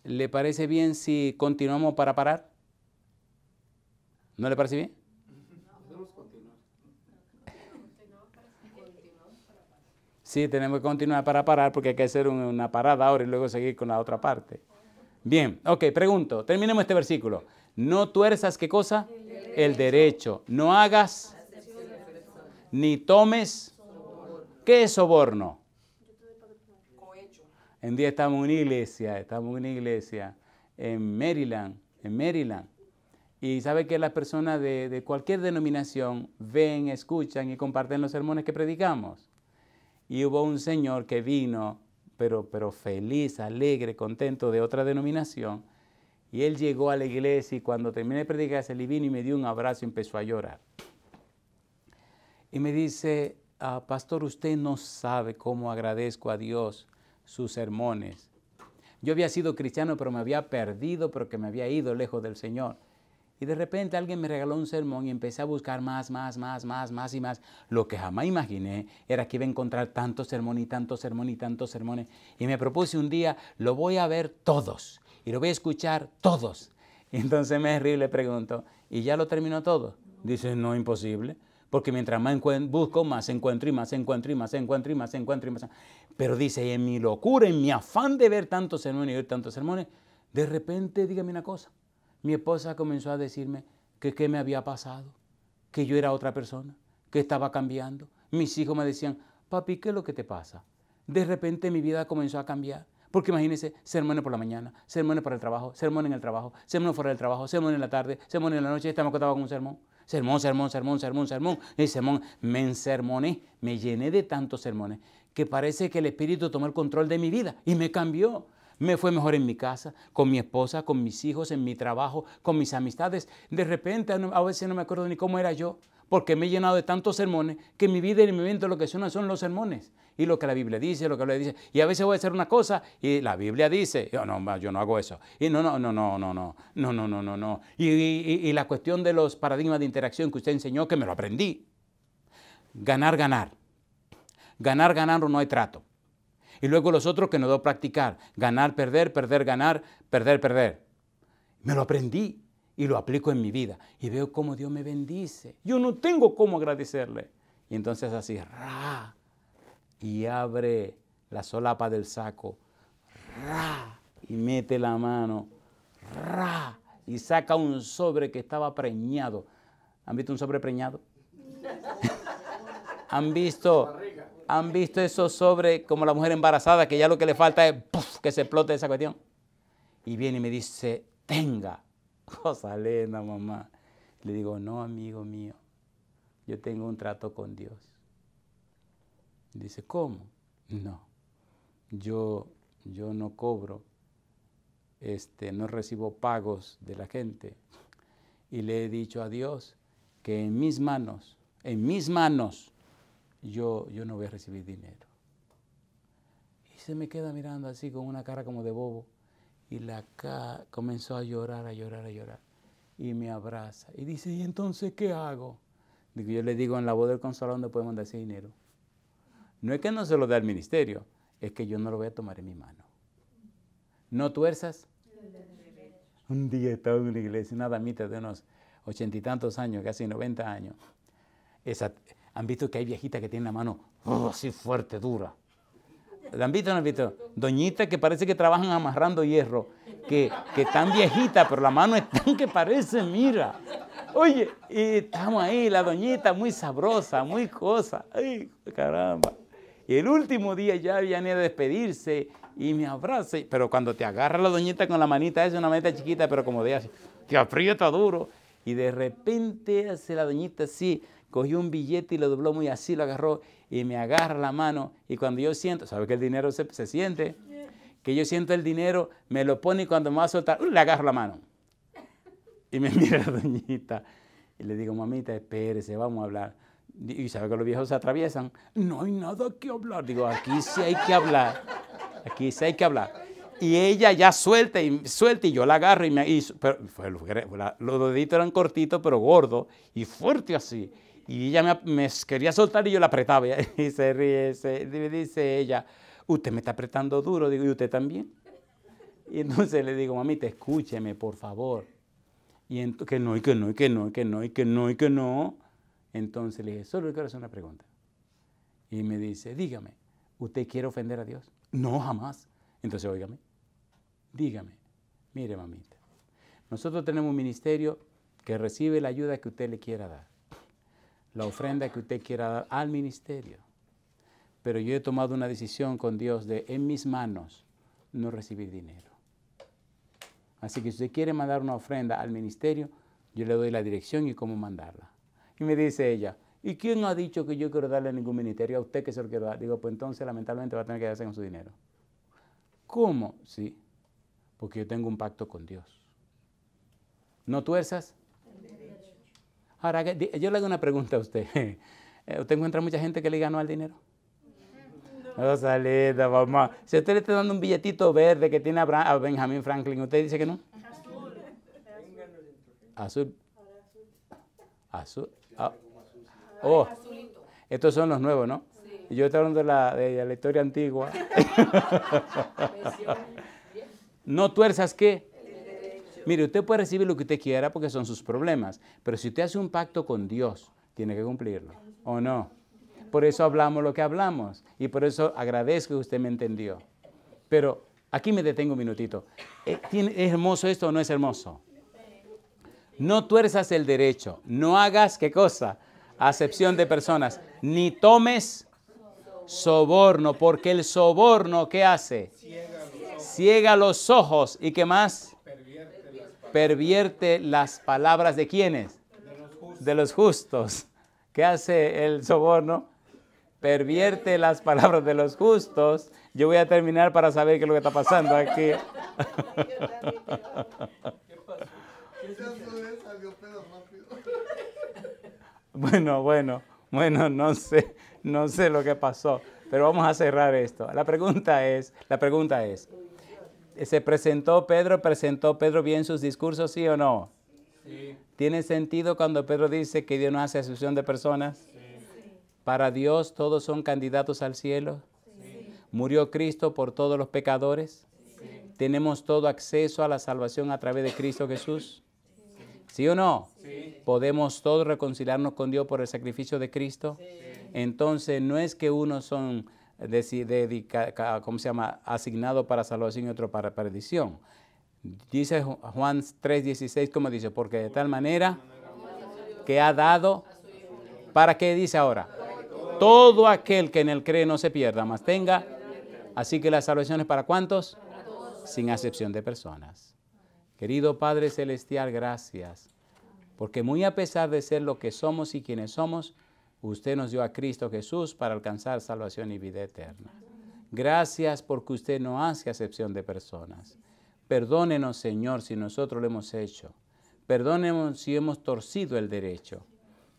¿Le parece bien si continuamos para parar? ¿No le parece bien? Podemos continuar. Sí, tenemos que continuar para parar porque hay que hacer una parada ahora y luego seguir con la otra parte. Bien, ok, pregunto, terminemos este versículo. No tuerzas, ¿qué cosa? El derecho. No hagas ni tomes. ¿Qué es soborno? Un día estamos en una iglesia en Maryland. Y sabe que las personas de cualquier denominación ven, escuchan y comparten los sermones que predicamos. Y hubo un señor que vino, pero feliz, alegre, contento, de otra denominación. Y él llegó a la iglesia y cuando terminé de predicar, se le vino y me dio un abrazo y empezó a llorar. Y me dice, pastor, usted no sabe cómo agradezco a Dios sus sermones. Yo había sido cristiano, pero me había perdido, porque me había ido lejos del Señor. Y de repente alguien me regaló un sermón y empecé a buscar más y más. Lo que jamás imaginé era que iba a encontrar tantos sermones y tantos sermones y tantos sermones. Y me propuse un día, lo voy a ver todos y lo voy a escuchar todos. Y entonces me río y le pregunto, ¿y ya lo terminó todo? Dice, no, imposible. Porque mientras más busco, más encuentro y más encuentro y más encuentro y más encuentro y más. Pero dice, en mi locura, en mi afán de ver tantos sermones y ver tantos sermones, de repente, dígame una cosa. Mi esposa comenzó a decirme que qué me había pasado, que yo era otra persona, que estaba cambiando. Mis hijos me decían, papi, ¿qué es lo que te pasa? De repente mi vida comenzó a cambiar. Porque imagínense, sermones por la mañana, sermones para el trabajo, sermones en el trabajo, sermones fuera del trabajo, sermones en la tarde, sermones en la noche, estamos acostados con un sermón. Sermón. Y sermón, me ensermoné, me llené de tantos sermones que parece que el Espíritu tomó el control de mi vida y me cambió. Me fue mejor en mi casa, con mi esposa, con mis hijos, en mi trabajo, con mis amistades. De repente, a veces no me acuerdo ni cómo era yo, porque me he llenado de tantos sermones que mi vida y mi mente lo que son los sermones. Y lo que la Biblia dice, lo que la Biblia dice. Y a veces voy a hacer una cosa y la Biblia dice, yo no hago eso. Y no. Y la cuestión de los paradigmas de interacción que usted enseñó, que me lo aprendí. Ganar o no hay trato. Y luego los otros que no debo practicar. Ganar, perder, ganar, perder. Me lo aprendí y lo aplico en mi vida. Y veo cómo Dios me bendice. Yo no tengo cómo agradecerle. Y entonces así, y abre la solapa del saco, y mete la mano, y saca un sobre que estaba preñado. ¿Han visto un sobre preñado? ¿Han visto esos sobres como la mujer embarazada que ya lo que le falta es que se explote esa cuestión? Y viene y me dice, tenga. Cosa linda, mamá. Le digo, no, amigo mío, yo tengo un trato con Dios. Dice, ¿cómo? No, yo no cobro, no recibo pagos de la gente. Y le he dicho a Dios que en mis manos, yo no voy a recibir dinero. Y se me queda mirando así con una cara como de bobo. Y comenzó a llorar. Y me abraza. Y dice, ¿y entonces qué hago? Yo le digo, en la voz del Consolador no podemos dar ese dinero. No es que no se lo dé al ministerio, es que yo no lo voy a tomar en mi mano. ¿No tuerzas? Un día estaba en una iglesia, una damita de unos 80 y tantos años, casi 90 años. ¿Han visto que hay viejitas que tienen la mano así fuerte, dura? ¿La han visto o no han visto? Doñitas que parece que trabajan amarrando hierro, que están viejitas, pero la mano es tan que parece, mira. Oye, y estamos ahí, la doñita muy sabrosa, muy cosa. Ay, caramba. Y el último día ya viene a despedirse y me abraza. Pero cuando te agarra la doñita con la manita, es una manita chiquita, pero como de así, te aprieta duro. Y de repente hace la doñita así, cogió un billete y lo dobló muy así, lo agarró y me agarra la mano. Y cuando yo siento, ¿sabe que el dinero se siente? Que yo siento el dinero, me lo pone y cuando me va a soltar, le agarro la mano. Y me mira la doñita y le digo, mamita, espérese, vamos a hablar. Y sabe que los viejos se atraviesan. No hay nada que hablar. Digo, aquí sí hay que hablar. Y ella ya suelta y yo la agarro los deditos eran cortitos pero gordos y fuerte así. Y ella me quería soltar y yo la apretaba. Y se ríe, dice ella, usted me está apretando duro. Digo, ¿y usted también? Y entonces le digo, mamita, escúcheme, por favor. Y que no. Entonces le dije, solo quiero hacer una pregunta. Y me dice, dígame, ¿Usted quiere ofender a Dios? No, jamás. Entonces, óigame, dígame, mire mamita, nosotros tenemos un ministerio que recibe la ayuda que usted le quiera dar, la ofrenda que usted quiera dar al ministerio. Pero yo he tomado una decisión con Dios de en mis manos no recibir dinero. Así que si usted quiere mandar una ofrenda al ministerio, yo le doy la dirección y cómo mandarla. Y me dice ella, ¿y quién ha dicho que yo quiero darle a ningún ministerio? A usted que se lo quiero dar. Digo, pues entonces lamentablemente va a tener que quedarse con su dinero. ¿Cómo? Sí, porque yo tengo un pacto con Dios. ¿No tuerzas? Ahora, yo le hago una pregunta a usted. ¿Usted encuentra mucha gente que le ganó al dinero? No, salida, mamá. Si usted le está dando un billetito verde que tiene a Benjamin Franklin, ¿usted dice que no? Azul. Azul. Ah. Oh, estos son los nuevos, ¿no? Sí. Yo estoy hablando de la historia antigua. ¿No tuerzas qué? Mire, usted puede recibir lo que usted quiera porque son sus problemas, pero si usted hace un pacto con Dios, tiene que cumplirlo, ¿o no? Por eso hablamos lo que hablamos y por eso agradezco que usted me entendió. Pero aquí me detengo un minutito. ¿Es hermoso esto o no es hermoso? No tuerzas el derecho, no hagas, ¿qué cosa? Acepción de personas, ni tomes soborno, porque el soborno, ¿qué hace? Ciega los ojos, ¿y qué más? Pervierte las palabras ¿de quiénes? De los justos. ¿Qué hace el soborno? Pervierte las palabras de los justos. Yo voy a terminar para saber qué es lo que está pasando aquí. Bueno, no sé lo que pasó, pero vamos a cerrar esto. La pregunta es, ¿se presentó Pedro bien sus discursos, sí o no? Sí. ¿Tiene sentido cuando Pedro dice que Dios no hace acepción de personas? Sí. ¿Para Dios todos son candidatos al cielo? Sí. ¿Murió Cristo por todos los pecadores? Sí. ¿Tenemos todo acceso a la salvación a través de Cristo Jesús? ¿Sí o no? Sí. ¿Podemos todos reconciliarnos con Dios por el sacrificio de Cristo? Sí. Entonces, no es que unos son asignado para salvación y otro para perdición. Dice Juan 3:16, ¿cómo dice? Porque de tal manera que ha dado, ¿para qué dice ahora? Todo aquel que en él cree no se pierda, mas tenga. Así que la salvación es ¿para cuántos? Sin acepción de personas. Querido Padre Celestial, gracias, porque muy a pesar de ser lo que somos y quienes somos, usted nos dio a Cristo Jesús para alcanzar salvación y vida eterna. Gracias porque usted no hace acepción de personas. Perdónenos, Señor, si nosotros lo hemos hecho. Perdónenos si hemos torcido el derecho.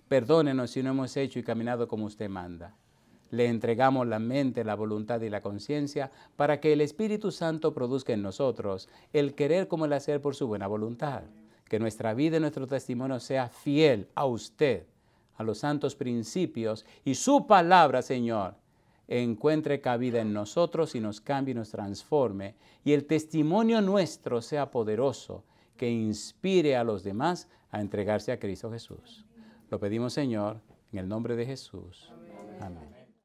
Perdónenos si no hemos hecho y caminado como usted manda. Le entregamos la mente, la voluntad y la conciencia para que el Espíritu Santo produzca en nosotros el querer como el hacer por su buena voluntad. Que nuestra vida y nuestro testimonio sea fiel a usted, a los santos principios y su palabra, Señor, encuentre cabida en nosotros y nos cambie y nos transforme. Y el testimonio nuestro sea poderoso, que inspire a los demás a entregarse a Cristo Jesús. Lo pedimos, Señor, en el nombre de Jesús. Amén.